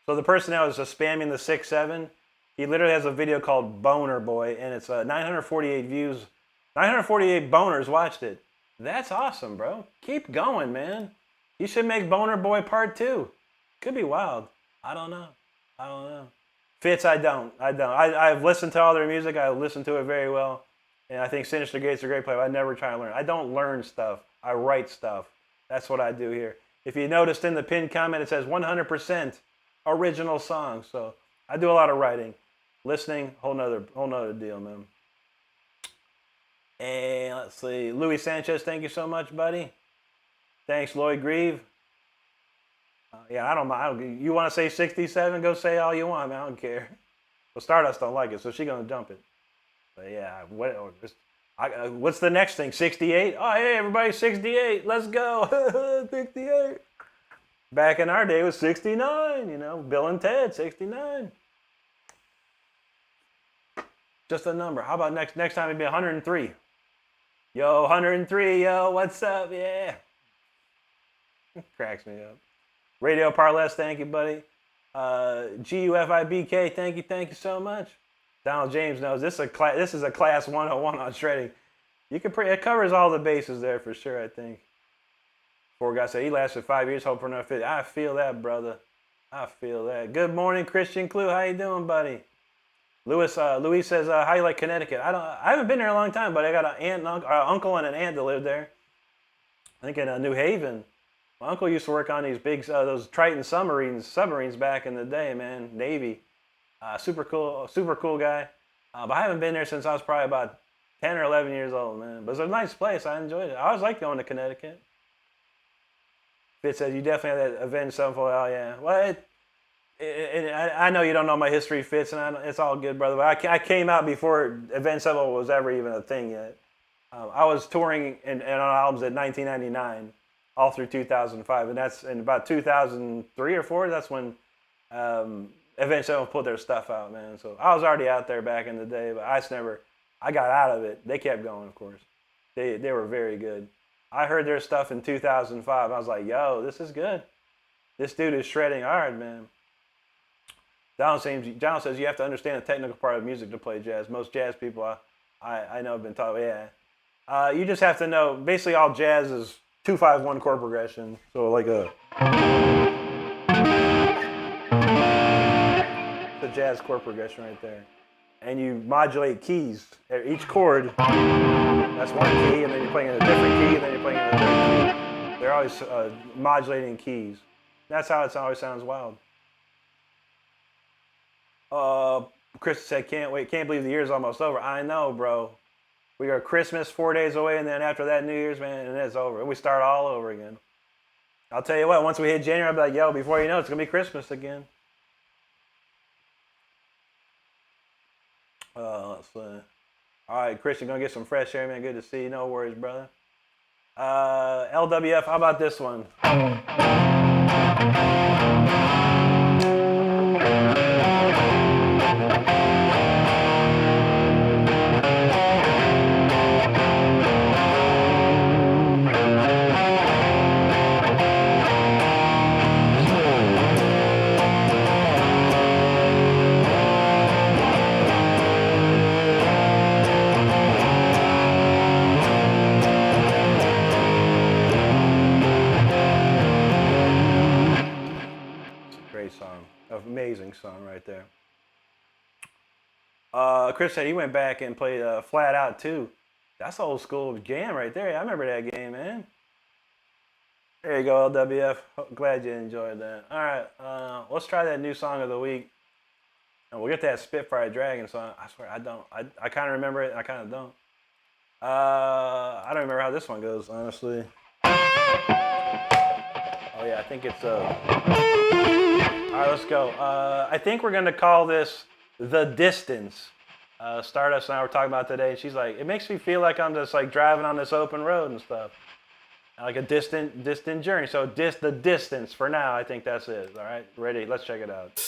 So the person that was just spamming the 6-7, he literally has a video called Boner Boy, and it's 948 views. 948 boners watched it. That's awesome, bro. Keep going, man. You should make Boner Boy Part 2. Could be wild. I don't know. Fitz, I don't. I've listened to all their music. I listen to it very well. And I think Sinister Gate's a great player. I never try to learn. I don't learn stuff. I write stuff. That's what I do here. If you noticed in the pinned comment, it says 100% original songs. So I do a lot of writing. Listening, whole nother deal, man. And let's see. Luis Sanchez, thank you so much, buddy. Thanks, Lloyd Grieve. Yeah, I don't mind. You want to say 67? Go say all you want, man. I don't care. Well, Stardust don't like it, so she's going to dump it. But yeah, what's the next thing? 68? Oh, hey, everybody, 68. Let's go. 68. Back in our day, it was 69, you know. Bill and Ted, 69. Just a number. How about next time it'd be 103? Yo, 103, yo, what's up? Yeah. Cracks me up. Radio Parless, thank you, buddy. GUFIBK, thank you so much. Donald James knows this is a class 101 on shredding. It covers all the bases there for sure, I think. Poor guy said he lasted 5 years, hope for another 50. I feel that, brother. I feel that. Good morning, Christian Clue. How you doing, buddy? Luis says, how you like Connecticut? I haven't been there a long time, but I got an uncle and an aunt that live there. I think in New Haven. My uncle used to work on these big, those Triton submarines back in the day, man. Navy. Super cool guy. But I haven't been there since I was probably about 10 or 11 years old, man. But it's a nice place. I enjoyed it. I always liked going to Connecticut. Fitz says, you definitely have that Avenged Sevenfold. Oh, yeah. Well, I know you don't know my history, Fitz, and it's all good, brother. But I came out before Avenged Sevenfold was ever even a thing yet. I was touring on albums in 1999. All through 2005, and that's in about 2003 or 4. That's when Avenged Sevenfold put their stuff out, man. So I was already out there back in the day, but I got out of it. They kept going, of course. They were very good. I heard their stuff in 2005. I was like, yo, this is good. This dude is shredding hard, man. John says you have to understand the technical part of music to play jazz. Most jazz people I know I've been taught, yeah. You just have to know, basically all jazz is 2-5-1 chord progression. So like the jazz chord progression right there. And you modulate keys. Each chord, that's one key, and then you're playing in a different key, and then you're playing in a different key. They're always modulating keys. That's how it always sounds wild. Chris said, can't believe the year's almost over. I know, bro. We got Christmas 4 days away, and then after that, New Year's, man, and it's over. We start all over again. I'll tell you what, once we hit January, I'll be like, yo, before you know it, it's going to be Christmas again. Let's see. All right, Chris, you're going to get some fresh air, man. Good to see you. No worries, brother. LWF, how about this one? Amazing song right there. Chris said he went back and played Flat Out too. That's old school jam right there. I remember that game, man. There you go, LWF. Glad you enjoyed that. All right, let's try that new song of the week. And we'll get that Spitfire Dragon song. I swear, I don't. I kind of remember it. I kind of don't. I don't remember how this one goes, honestly. Oh yeah, I think it's all right, let's go. I think we're gonna call this The Distance. Stardust and I were talking about today, and she's like, it makes me feel like I'm just like driving on this open road and stuff. Like a distant journey. So The Distance for now, I think that's it. All right, ready? Let's check it out.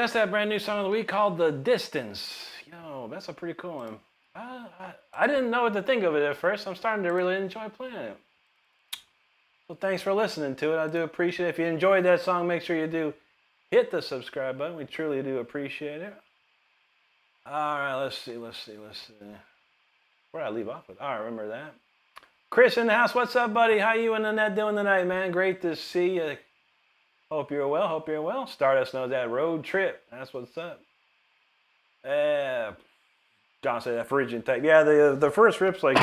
that's that brand new song of the week called The Distance. Yo, that's a pretty cool one. I didn't know what to think of it at first. I'm starting to really enjoy playing it. So thanks for listening to it. I do appreciate it. If you enjoyed that song, make sure you do hit the subscribe button. We truly do appreciate it. All right, let's see. Where did I leave off with? I remember that. Chris in the house. What's up, buddy? How you and Annette doing tonight, man? Great to see you. Hope you're well. Stardust knows that road trip. That's what's up. John said that Phrygian type. Yeah, the first riff's like.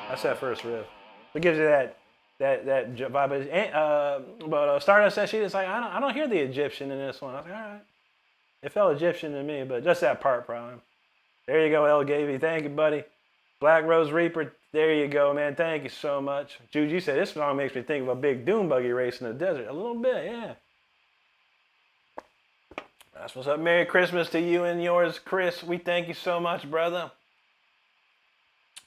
That's that first riff. It gives you that vibe. But Stardust said it's like I don't hear the Egyptian in this one. I was like, all right. It felt Egyptian to me, but just that part probably. There you go, El Gavy. Thank you, buddy. Black Rose Reaper. There you go, man. Thank you so much. Jude, you said this song makes me think of a big dune buggy race in the desert. A little bit, yeah. That's what's up. Merry Christmas to you and yours, Chris. We thank you so much, brother.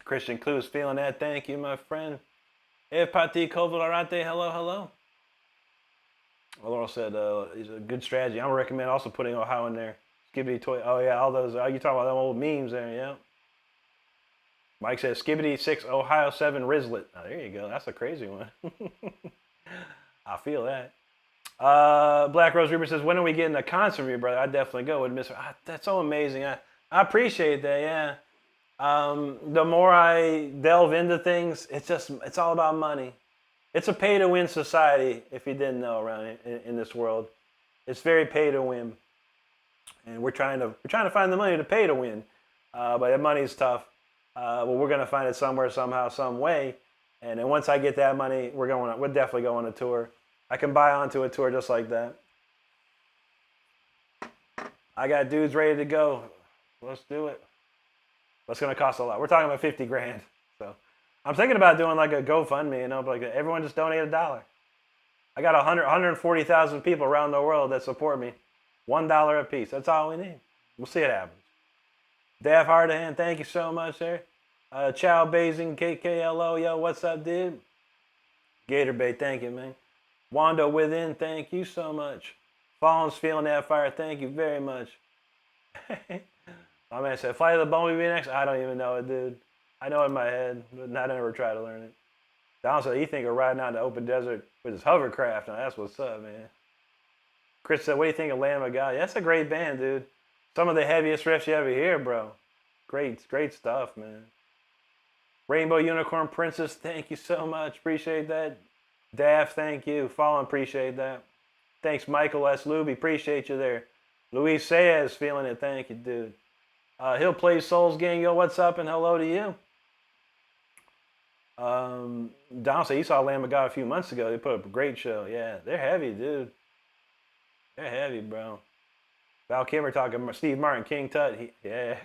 Christian Clues feeling that. Thank you, my friend. Ev Pati Kovalarate. Hello. Laurel said it's a good strategy. I would recommend also putting Ohio in there. Skibbity toy. Oh yeah, all those. You talking about them old memes there? Yeah. Mike says Skibbity 6 Ohio 7 Rizlet. Oh, there you go. That's a crazy one. I feel that. Black Rose Reaper says, when are we getting a concert for you, brother? I definitely go with Mr. That's so amazing. I appreciate that. Yeah. The more I delve into things, it's all about money. It's a pay-to-win society, if you didn't know, around in this world. It's very pay-to-win, and we're trying to find the money to pay to win, but that money's tough. Well, we're gonna find it somewhere, somehow, some way, and then once I get that money, we're definitely going on a tour. I can buy onto a tour just like that. I got dudes ready to go. Let's do it. It's gonna cost a lot. We're talking about 50 grand. So. I'm thinking about doing like a GoFundMe, like everyone just donate $1. I got 140,000 people around the world that support me. $1 a piece. That's all we need. We'll see what happens. Dav Hardahan, thank you so much there. Chow Bazing, KKLO, yo, what's up, dude? Gator Bay, thank you, man. Wando Within, thank you so much. Fallen's feeling that fire, thank you very much. My man said, Flight of the Bumblebee next? I don't even know it, dude. I know it in my head, but I never tried to learn it. Don said, you think of riding out in the open desert with his hovercraft. Now, that's what's up, man. Chris said, what do you think of Lamb of God? Yeah, that's a great band, dude. Some of the heaviest riffs you ever hear, bro. Great stuff, man. Rainbow Unicorn Princess, thank you so much. Appreciate that. Daff, thank you. Fallen, appreciate that. Thanks, Michael S. Luby. Appreciate you there. Luis Saez, feeling it. Thank you, dude. He'll Play Souls Gang, yo, what's up, and hello to you. Don said he saw Lamb of God a few months ago. They put up a great show. Yeah, they're heavy, dude. They're heavy, bro. Val Kimmer talking Steve Martin, King Tut. Yeah.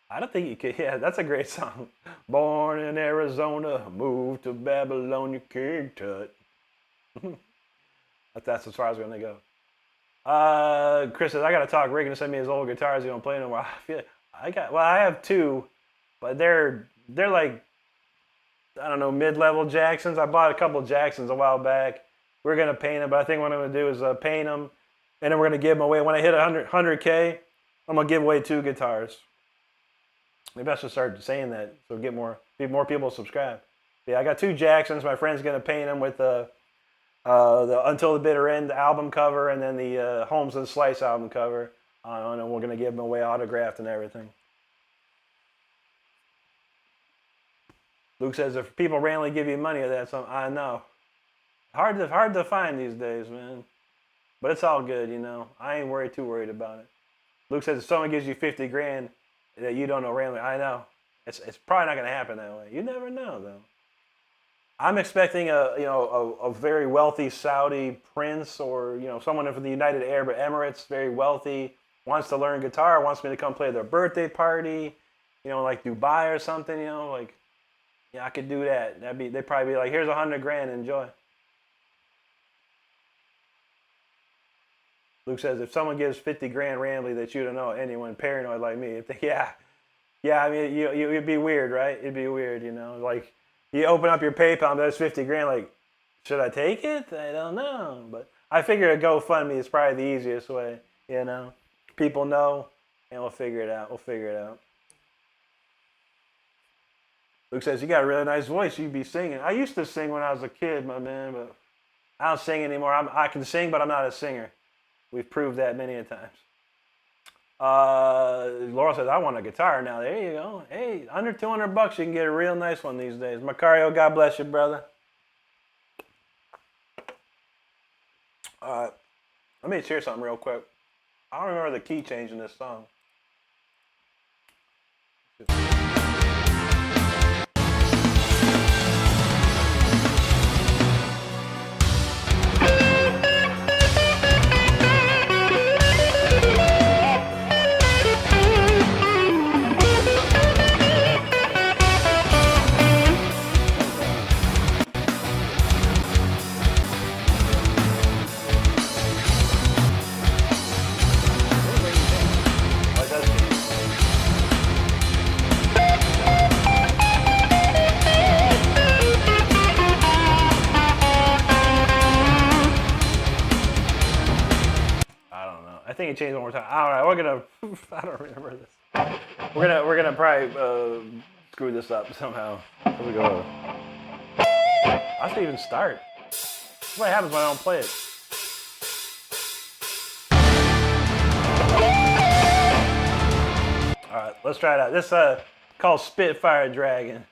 I don't think you could. Yeah, that's a great song. Born in Arizona, moved to Babylonia, King Tut. That's as far as we're going to go. Chris says, I got to talk Rick and send me his old guitars. He don't play no more. I have two, but they're like, I don't know, mid-level Jacksons. I bought a couple Jacksons a while back. We're going to paint them, but I think what I'm going to do is paint them, and then we're going to give them away. When I hit 100K, I'm going to give away 2 guitars. Maybe I should start saying that so get more people to subscribe. Yeah, I got 2 Jacksons. My friend's going to paint them with the Until the Bitter End album cover and then the Holmes and Slice album cover. And we're going to give them away autographed and everything. Luke says, if people randomly give you money, that's something. I know. Hard to find these days, man. But it's all good, you know. I ain't too worried about it. Luke says, if someone gives you 50 grand that you don't know randomly, I know. It's probably not going to happen that way. You never know, though. I'm expecting a very wealthy Saudi prince or someone from the United Arab Emirates, very wealthy, wants to learn guitar, wants me to come play their birthday party, like Dubai or something, like. Yeah, I could do that. They'd probably be like, here's 100 grand, enjoy. Luke says, if someone gives 50 grand randomly that you don't know anyone paranoid like me, yeah, Yeah, I mean, it'd be weird, right? It'd be weird, you know. Like, you open up your PayPal, and there's 50 grand. Like, should I take it? I don't know. But I figure a GoFundMe is probably the easiest way, you know. People know, and we'll figure it out. We'll figure it out. Luke says, you got a really nice voice. You'd be singing. I used to sing when I was a kid, my man, but I don't sing anymore. I can sing, but I'm not a singer. We've proved that many a times. Laurel says, I want a guitar now. There you go. Hey, under 200 bucks, you can get a real nice one these days. Macario, God bless you, brother. Let me share something real quick. I don't remember the key change in this song. I think it changed one more time. All right, we're gonna. I don't remember this. We're gonna probably screw this up somehow. Here we go. I should even start. That's what happens when I don't play it. All right, let's try it out. This called Spitfire Dragon.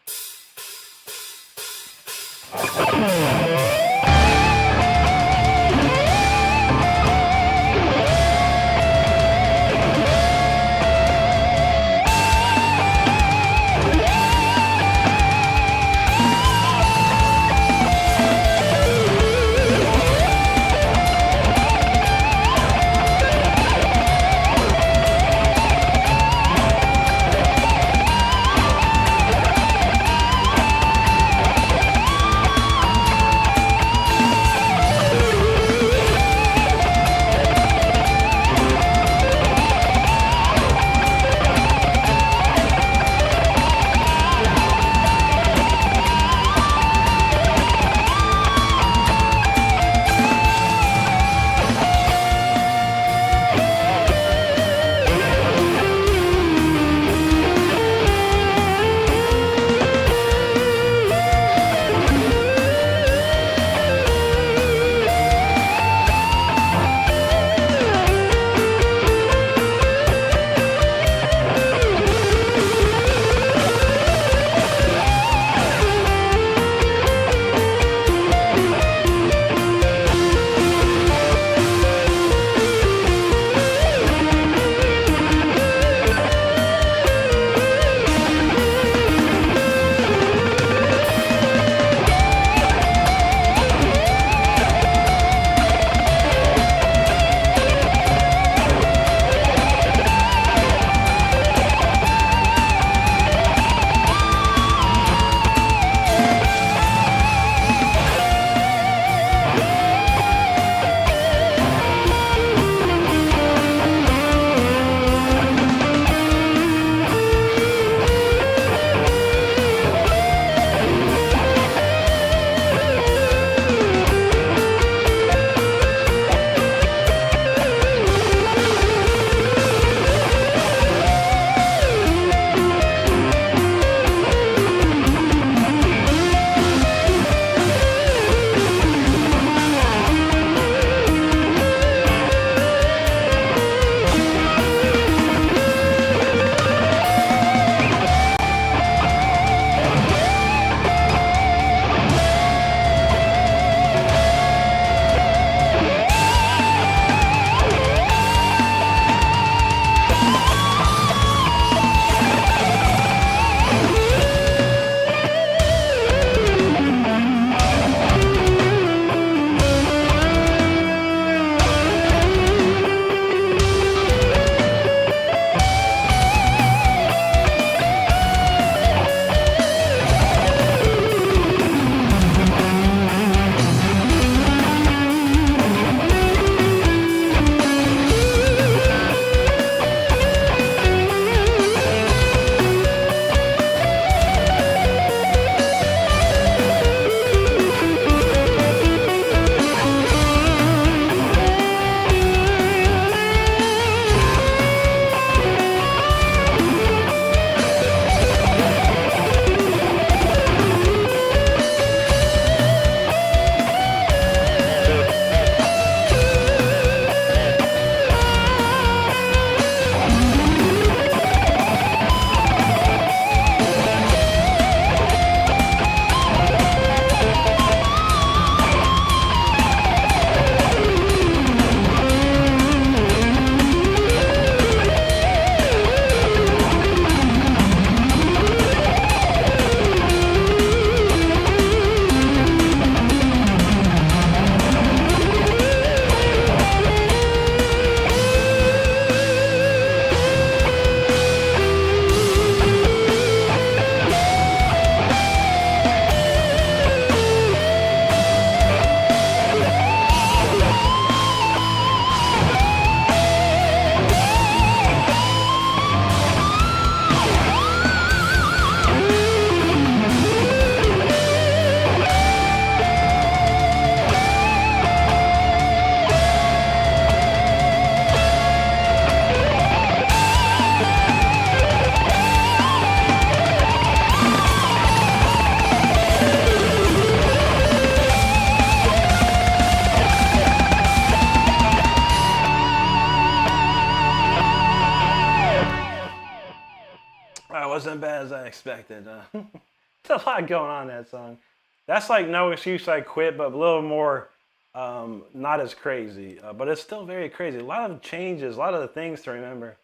wasn't as bad as I expected. There's a lot going on in that song. That's like No Excuse I Quit, but a little more not as crazy. But it's still very crazy. A lot of changes, a lot of the things to remember.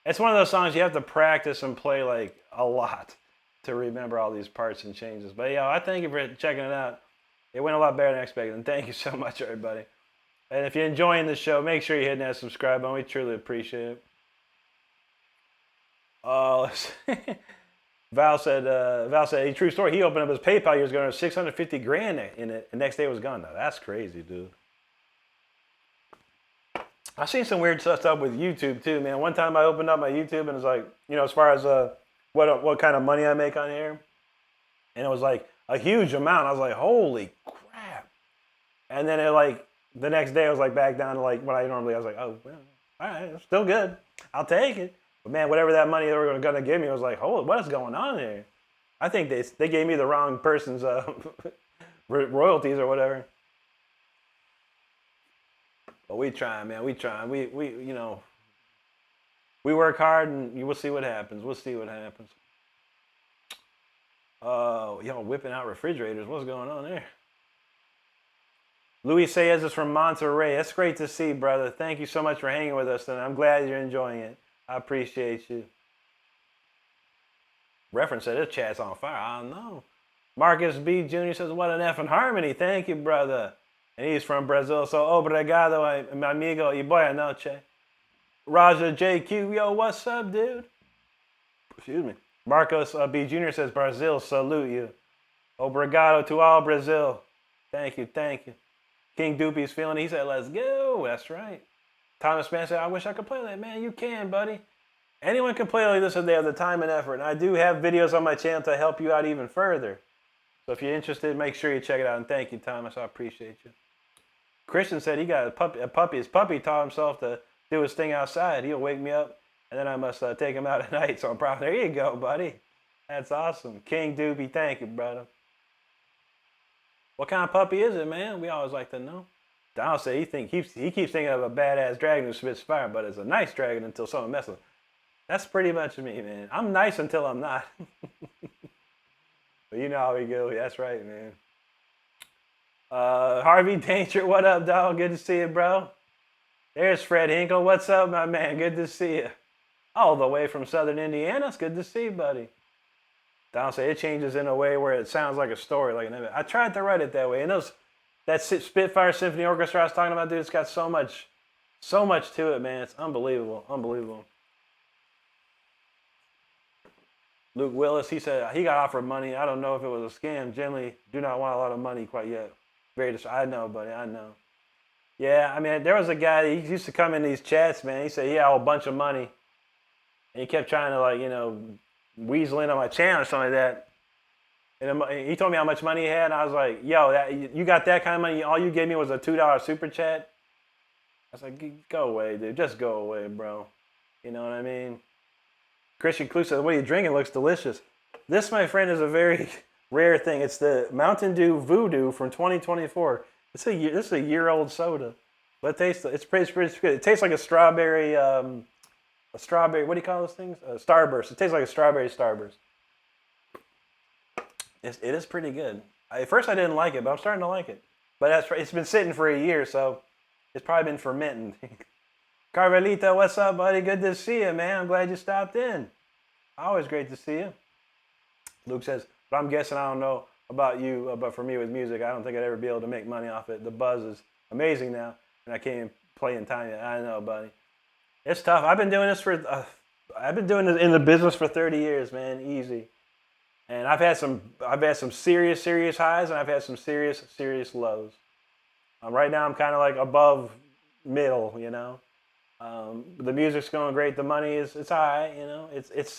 It's one of those songs you have to practice and play like a lot to remember all these parts and changes. But yeah, I thank you for checking it out. It went a lot better than I expected. And thank you so much, everybody. And if you're enjoying the show, make sure you hit that subscribe button. We truly appreciate it. Val said, a true story. He opened up his PayPal. He was going to 650 grand in it. The next day it was gone. Now that's crazy, dude. I've seen some weird stuff with YouTube too, man. One time I opened up my YouTube and it was like, you know, as far as what kind of money I make on here, and it was like a huge amount. I was like, holy crap! And then it like the next day I was like back down to like what I normally. I was like, oh, well, all right, it's still good. I'll take it. But man, whatever that money they were gonna give me, I was like, holy, what is going on here? I think they gave me the wrong person's royalties or whatever. But we try, man. We try. We you know, we work hard, and we'll see what happens. We'll see what happens. Y'all whipping out refrigerators. What's going on there? Luis Saez is from Monterrey. That's great to see, brother. Thank you so much for hanging with us, and I'm glad you're enjoying it. I appreciate you. Reference said this chat's on fire. I don't know. Marcus B. Jr. says, what an effing harmony. Thank you, brother. And he's from Brazil. So, obrigado, mi amigo, y boa noche. Raja JQ, yo, what's up, dude? Excuse me. Marcos B. Jr. says, Brazil, salute you. Obrigado to all Brazil. Thank you, thank you. King Doopy's feeling it. He said, let's go. That's right. Thomas Mann said, I wish I could play that. Man, you can, buddy. Anyone can play like this if they have the time and effort. And I do have videos on my channel to help you out even further. So if you're interested, make sure you check it out. And thank you, Thomas. I appreciate you. Christian said he got a puppy. His puppy taught himself to do his thing outside. He'll wake me up, and then I must take him out at night. So I'm proud. There you go, buddy. That's awesome. King Doobie, thank you, brother. What kind of puppy is it, man? We always like to know. Donald said he keeps thinking of a badass dragon who spits fire, but it's a nice dragon until someone messes with it. That's pretty much me, man. I'm nice until I'm not. But you know how we go. That's right, man. Harvey Danger, what up, dog? Good to see you, bro. There's Fred Hinkle. What's up, my man? Good to see you. All the way from Southern Indiana. It's good to see you, buddy. Donald said it changes in a way where it sounds like a story. I tried to write it that way. And that Spitfire Symphony Orchestra I was talking about, dude, it's got so much to it, man. It's unbelievable. Unbelievable. Luke Willis, he said he got offered money. I don't know if it was a scam. Generally, do not want a lot of money quite yet. I know, buddy. I know. Yeah, I mean, there was a guy, he used to come in these chats, man. He said he had a bunch of money. And he kept trying to, like, you know, weasel in on my channel or something like that. And he told me how much money he had. And I was like, yo, you got that kind of money? All you gave me was a $2 super chat? I was like, go away, dude. Just go away, bro. You know what I mean? Christian Clue says, what are you drinking? It looks delicious. This, my friend, is a very rare thing. It's the Mountain Dew Voodoo from 2024. This is a year-old soda. But it's pretty good. It tastes like a strawberry, what do you call those things? Starburst. It tastes like a strawberry Starburst. It is pretty good. At first I didn't like it, but I'm starting to like it. But it's been sitting for a year, so it's probably been fermenting. Carvelita, what's up, buddy? Good to see you, man. I'm glad you stopped in. Always great to see you. Luke says, but I'm guessing I don't know about you, but for me with music, I don't think I'd ever be able to make money off it. The buzz is amazing now, and I can't even play in time yet. I know, buddy. It's tough. I've been doing this in the business for 30 years, man. Easy. And I've had some serious highs, and I've had some serious lows. Right now, I'm kind of like above middle, you know. The music's going great. The money it's all right, you know.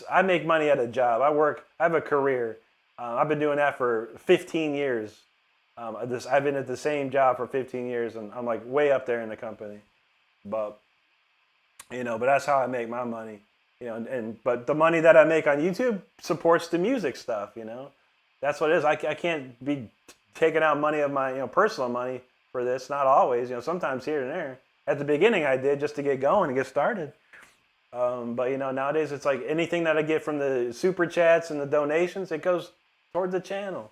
I make money at a job. I have a career. I've been doing that for 15 years. I've been at the same job for 15 years, and I'm like way up there in the company. But that's how I make my money. You know, but the money that I make on YouTube supports the music stuff. You know, that's what it is. I can't be taking out money of my personal money for this. Not always. You know, sometimes here and there. At the beginning, I did just to get going and get started. But nowadays it's like anything that I get from the super chats and the donations, it goes towards the channel.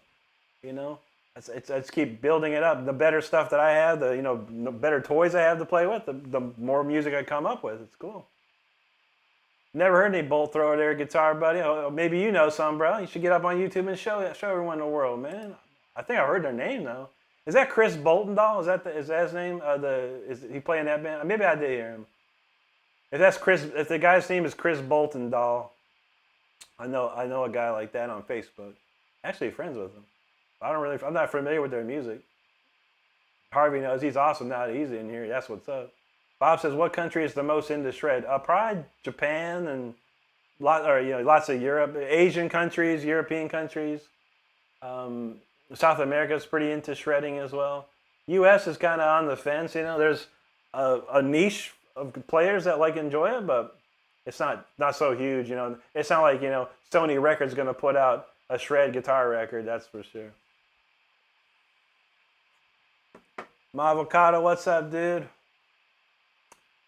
Let's keep building it up. The better stuff that I have, the better toys I have to play with, the more music I come up with. It's cool. Never heard any bolt thrower there, guitar buddy. Oh, maybe you know some, bro. You should get up on YouTube and show everyone in the world, man. I think I heard their name though. Is that Chris Boltondahl? Is that his name? Is he playing that band? Maybe I did hear him. If the guy's name is Chris Boltondahl, I know a guy like that on Facebook. Actually, friends with him. I'm not familiar with their music. Harvey knows he's awesome now that he's in here. That's what's up. Bob says, what country is the most into shred? Probably Japan and lots of Europe, Asian countries, European countries. South America is pretty into shredding as well. U.S. is kind of on the fence. There's a niche of players that enjoy it, but it's not so huge. It's not like Sony Records going to put out a shred guitar record. That's for sure. My Avocado, what's up, dude?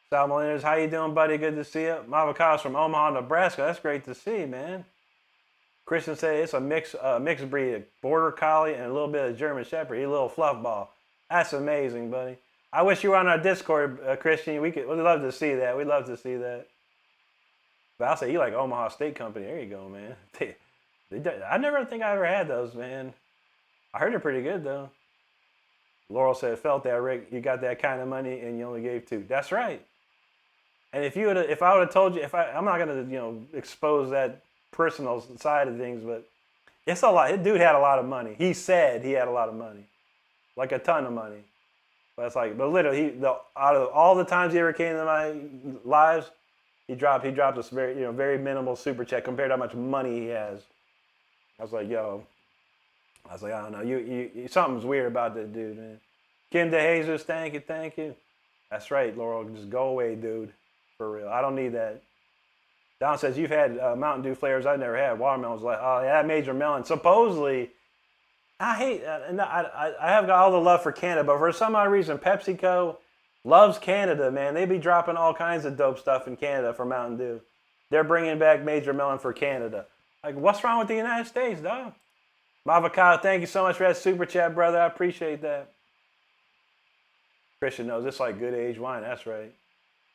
Sal Molinas, how you doing, buddy? Good to see you. My Avocado's from Omaha, Nebraska. That's great to see, man. Christian said it's a mixed breed, a border collie and a little bit of German Shepherd. He's a little fluff ball. That's amazing, buddy. I wish you were on our Discord, Christian. We'd love to see that. We'd love to see that. But I'll say you like Omaha Steak Company. There you go, man. I never think I ever had those, man. I heard they're pretty good though. Laurel said, "Felt that, Rick. You got that kind of money and you only gave 2." That's right. And if I would have told you, I'm not gonna expose that personal side of things, but it's a lot. This dude had a lot of money. He said he had a lot of money, like a ton of money. But but literally, out of all the times he ever came to my lives, he dropped this very minimal super check compared to how much money he has. I was like, I don't know. You something's weird about this dude, man. Kim DeJesus, thank you. That's right, Laurel. Just go away, dude. For real. I don't need that. Don says, you've had Mountain Dew flavors I've never had. Watermelon's like, oh, yeah, Major Melon. Supposedly, I have got all the love for Canada, but for some odd reason, PepsiCo loves Canada, man. They be dropping all kinds of dope stuff in Canada for Mountain Dew. They're bringing back Major Melon for Canada. Like, what's wrong with the United States, dog? My Avocado, thank you so much for that super chat, brother. I appreciate that. Christian knows it's like good aged wine. That's right.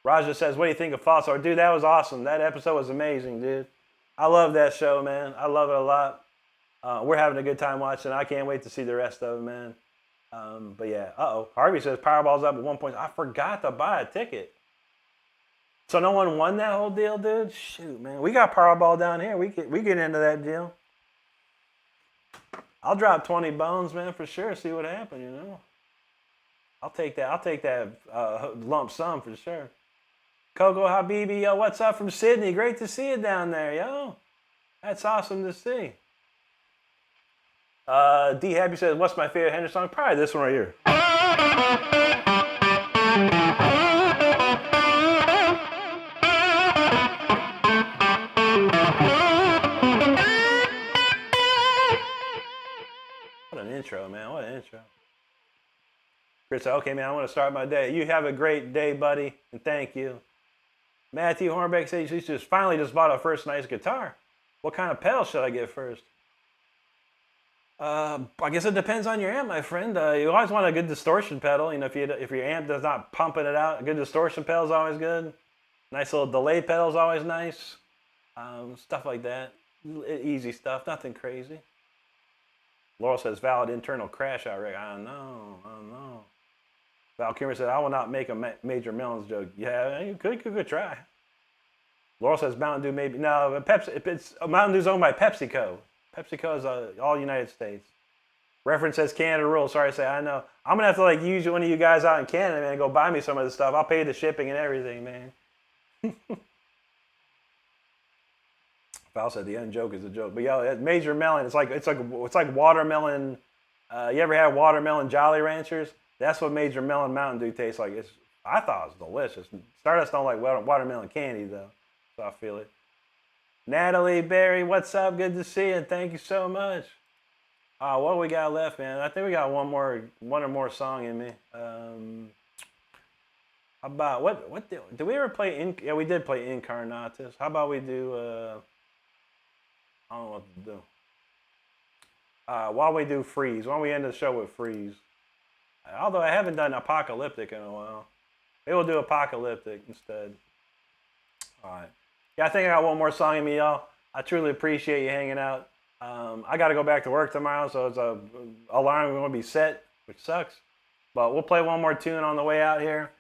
Raja says, what do you think of False Art? Dude, that was awesome. That episode was amazing, dude. I love that show, man. I love it a lot. We're having a good time watching. I can't wait to see the rest of it, man. But yeah, Harvey says Powerball's up at 1 point. I forgot to buy a ticket. So no one won that whole deal, dude? Shoot, man. We got Powerball down here. We get into that deal. I'll drop 20 bones, man, for sure. See what happens, I'll take that lump sum for sure. Coco Habibi, yo, what's up from Sydney? Great to see you down there, yo. That's awesome to see. D Happy says, what's my favorite Henderson song? Probably this one right here. What an intro, man. What an intro. Chris said, okay, man, I want to start my day. You have a great day, buddy, and thank you. Matthew Hornbeck says he finally just bought a first nice guitar. What kind of pedal should I get first? I guess it depends on your amp, my friend. You always want a good distortion pedal. If your amp does not pumping it out, a good distortion pedal is always good. Nice little delay pedal is always nice. Stuff like that. Easy stuff, nothing crazy. Laurel says valid internal crash out, Rick. I don't know. Val Kimmer said, I will not make a Major Melons joke. Yeah, you could try. Laurel says Mountain Dew maybe. No, Mountain Dew's owned by PepsiCo. PepsiCo is all United States. Reference says Canada rules. Sorry to say, I know. I'm going to have to use one of you guys out in Canada, man, and go buy me some of this stuff. I'll pay the shipping and everything, man. Val said the end joke is a joke. But yo, Major Melon, it's like watermelon. You ever had watermelon Jolly Ranchers? That's what Major Melon Mountain Dew tastes like. I thought it was delicious. Stardust don't like watermelon candy though, so I feel it. Natalie Berry, what's up? Good to see you. Thank you so much. What we got left, man? I think we got one or more song in me. How about what did we ever play? Yeah, we did play Incarnatus. How about we do? I don't know what to do. While we do Freeze, why don't we end the show with Freeze? Although I haven't done Apocalyptic in a while, maybe we'll do Apocalyptic instead. All right. Yeah, I think I got one more song in me, y'all. I truly appreciate you hanging out. I got to go back to work tomorrow, so it's a alarm going to be set, which sucks. But we'll play one more tune on the way out here.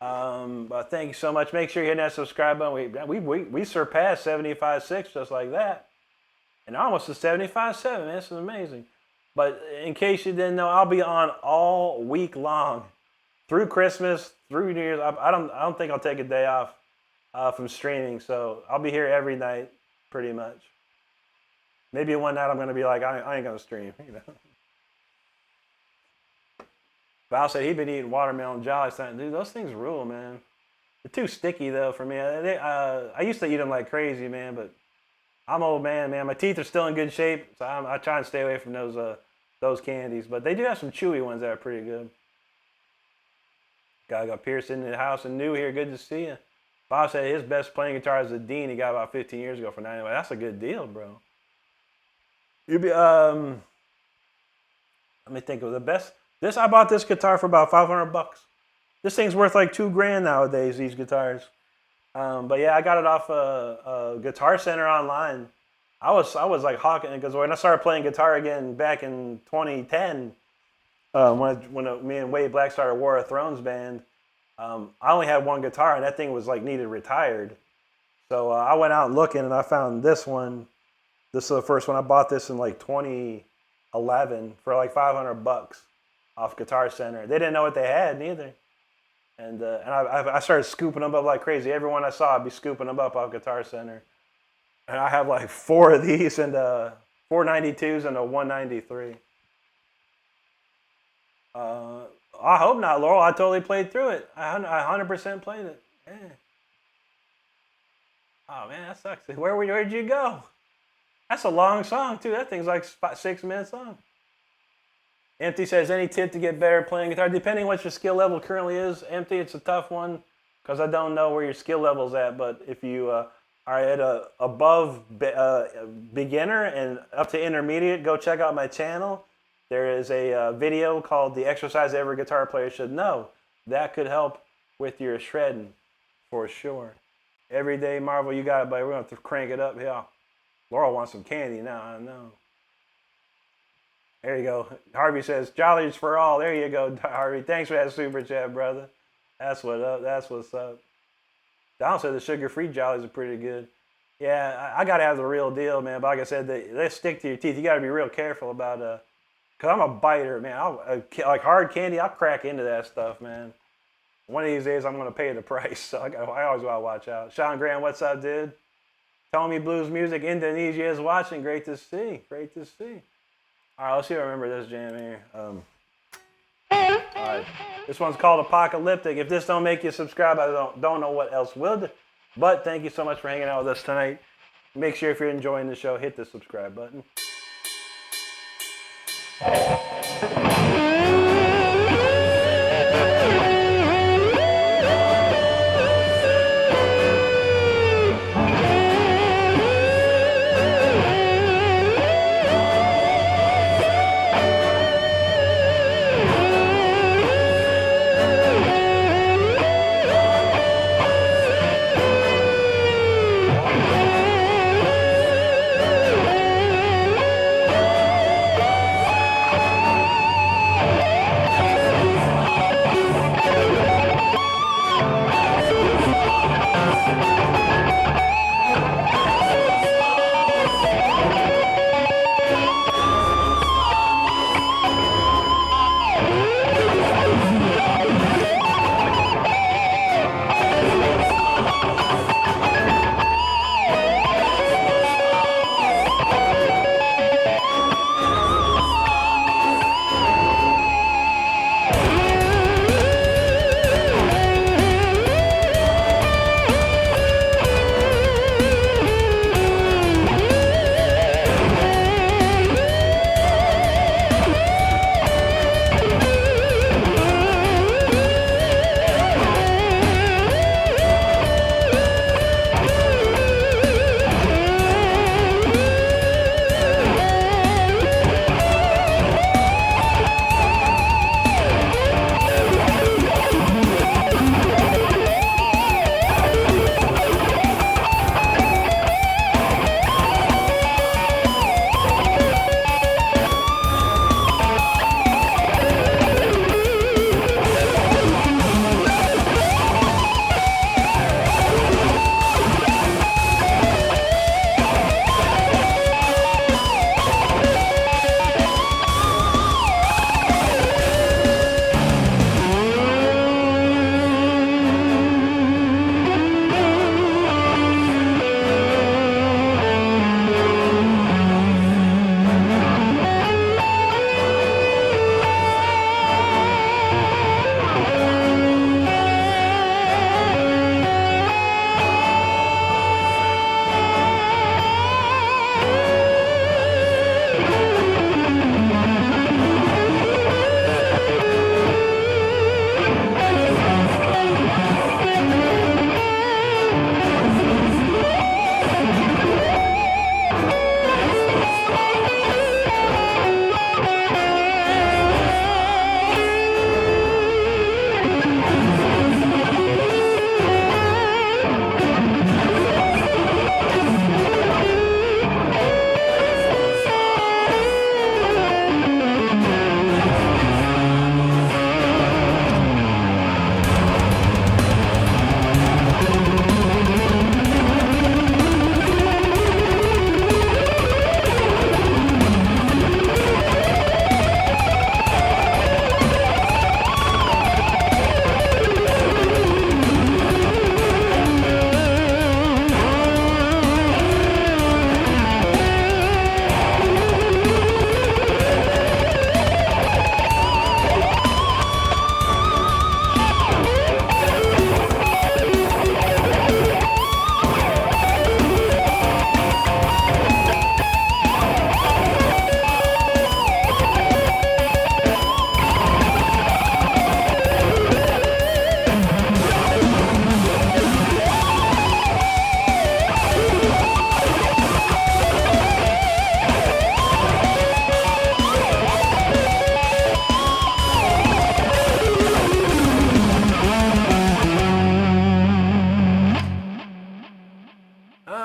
But thank you so much. Make sure you hit that subscribe button. We surpassed 75.6 just like that. And almost to 75.7, man. This is amazing. But in case you didn't know, I'll be on all week long. Through Christmas, through New Year's. I don't think I'll take a day off from streaming. So I'll be here every night, pretty much. Maybe one night I'm going to be like, I ain't going to stream, you know. Val said he'd been eating watermelon jollies. Dude, those things rule, man. They're too sticky, though, for me. I used to eat them like crazy, man, but I'm old man. My teeth are still in good shape, so I try and stay away from those candies. But they do have some chewy ones that are pretty good. Guy got Pierce in the house and new here. Good to see you. Bob said his best playing guitar is the Dean he got about 15 years ago for $90. That's a good deal, bro. You'd be let me think of the best. I bought this guitar for about $500. This thing's worth like $2,000 nowadays, these guitars. But yeah, I got it off Guitar Center online. I was like hawking it because when I started playing guitar again back in 2010, when me and Wade Black started War of Thrones band, I only had one guitar and that thing was like needed retired. So I went out looking and I found this one. This is the first one. I bought this in like 2011 for like $500 off Guitar Center. They didn't know what they had neither. And I started scooping them up like crazy. Everyone I saw, I'd be scooping them up off Guitar Center. And I have like 4 of these and 492s and a 193. I hope not, Laurel. I totally played through it. I 100% played it. Yeah. Oh man, that sucks. Where'd you go? That's a long song too. That thing's like 6 minutes long. Empty says, any tip to get better playing guitar? Depending what your skill level currently is. Empty, it's a tough one because I don't know where your skill level's at. But if you are at above beginner and up to intermediate, go check out my channel. There is a video called The Exercise Every Guitar Player Should Know. That could help with your shredding for sure. Everyday Marvel, you got it, buddy. We're going to have to crank it up here. Laurel wants some candy now, I know. There you go. Harvey says, Jollies for all. There you go, Harvey. Thanks for that super chat, brother. That's what up. That's what's up. Donald said the sugar-free Jollies are pretty good. Yeah, I got to have the real deal, man. But like I said, they stick to your teeth. You got to be real careful about because I'm a biter, man. Like hard candy, I'll crack into that stuff, man. One of these days, I'm going to pay the price. So I always got to watch out. Sean Graham, what's up, dude? Tommy Blues Music, Indonesia is watching. Great to see. Great to see. All right, let's see if I remember this jam here. All right, this one's called Apocalyptic. If this don't make you subscribe, I don't know what else will. But thank you so much for hanging out with us tonight. Make sure if you're enjoying the show, hit the subscribe button.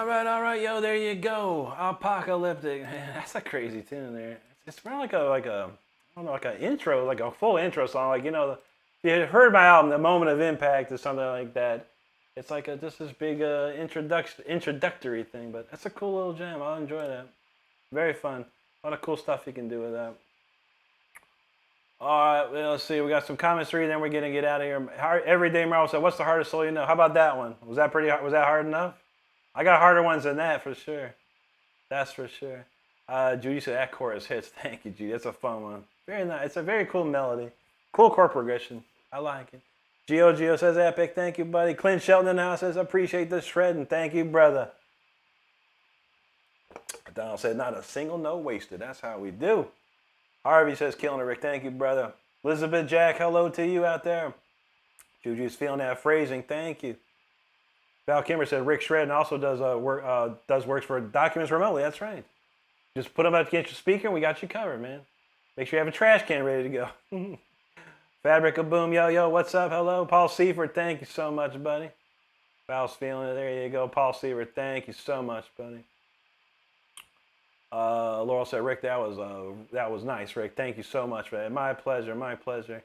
right, yo, there you go. Apocalyptic. Man, that's a crazy tune there. It's more like a, I don't know, like an intro, like a full intro song. Like, you know, if you heard my album, The Moment of Impact or something like that, it's like just this big introductory thing. But that's a cool little jam. I'll enjoy that. Very fun. A lot of cool stuff you can do with that. All right, well, let's see. We got some comments to read, then we're gonna get out of here. Everyday Marvel said, "What's the hardest soul you know?" How about that one? Was that pretty? Was that hard enough? I got harder ones than that for sure. That's for sure. Judy said that chorus hits. Thank you, Judy. That's a fun one. Very nice. It's a very cool melody. Cool chord progression. I like it. Gio says epic. Thank you, buddy. Clint Shelton in the house says appreciate the shredding. Thank you, brother. Donald said not a single note wasted. That's how we do. Harvey says, killing it, Rick. Thank you, brother. Elizabeth Jack, hello to you out there. Juju's feeling that phrasing. Thank you. Val Kimber said, Rick Shredden also does works for documents remotely. That's right. Just put them up against your speaker and we got you covered, man. Make sure you have a trash can ready to go. Fabric of Boom, yo, what's up? Hello. Paul Seifert, thank you so much, buddy. Val's feeling it. There you go. Paul Seifert, thank you so much, buddy. Laurel said, Rick, that was nice, Rick. Thank you so much for that. My pleasure, my pleasure.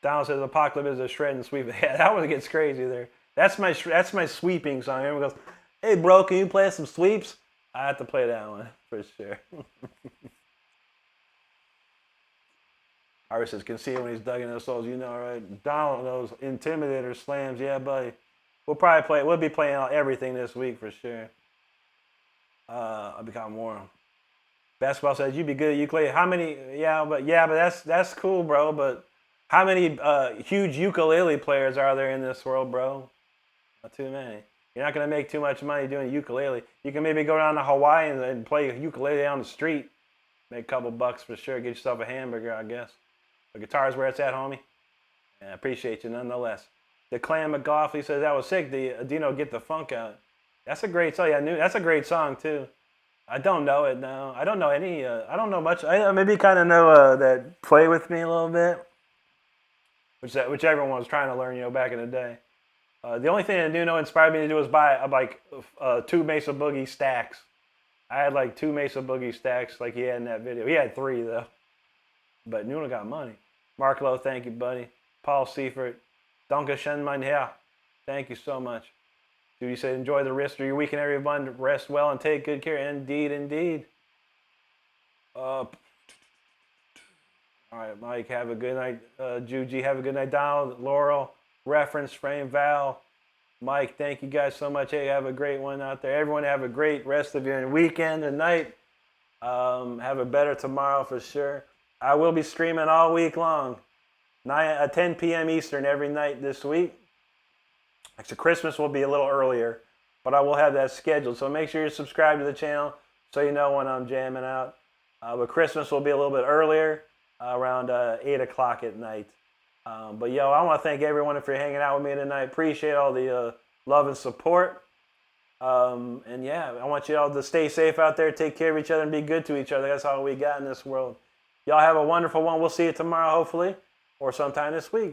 Donald says, Apocalypse is a shred and sweep. Yeah, that one gets crazy there. That's my sweeping song. Everyone goes, hey, bro, can you play some sweeps? I have to play that one for sure. Iris says, can see it when he's dug in those souls. You know, right? Donald knows Intimidator slams. Yeah, buddy. We'll be playing everything this week for sure. I'll become more. Basketball says you'd be good at ukulele. How many? Yeah, but that's cool, bro. But how many huge ukulele players are there in this world, bro? Not too many. You're not gonna make too much money doing ukulele. You can maybe go down to Hawaii and play ukulele on the street, make a couple bucks for sure. Get yourself a hamburger, I guess. The guitar's where it's at, homie. Yeah, I appreciate you nonetheless. The Clan McGoughley says that was sick. Dino, get the funk out. That's a great song. Yeah, that's a great song too. I don't know it now. I don't know any. I don't know much. I maybe kind of know that "Play with Me" a little bit, which everyone was trying to learn, back in the day. The only thing that Nuno inspired me to do was buy like 2 Mesa Boogie stacks. I had like 2 Mesa Boogie stacks, like he had in that video. He had 3 though, but Nuno got money. Mark Lowe, thank you, buddy. Paul Seifert, Danke schön, mein Herr. Thank you so much. Judy said, enjoy the rest of your weekend, everyone. Rest well and take good care. Indeed, indeed. All right, Mike, have a good night. Juji, have a good night. Donald, Laurel, Reference, Frame, Val, Mike, thank you guys so much. Hey, have a great one out there. Everyone have a great rest of your weekend and night. Have a better tomorrow for sure. I will be streaming all week long. 10 p.m. Eastern every night this week. Actually, Christmas will be a little earlier, but I will have that scheduled. So make sure you're subscribed to the channel so you know when I'm jamming out. But Christmas will be a little bit earlier, around 8 o'clock at night. But yo, I want to thank everyone for hanging out with me tonight. Appreciate all the love and support. And yeah, I want you all to stay safe out there, take care of each other, and be good to each other. That's all we got in this world. Y'all have a wonderful one. We'll see you tomorrow, hopefully, or sometime this week.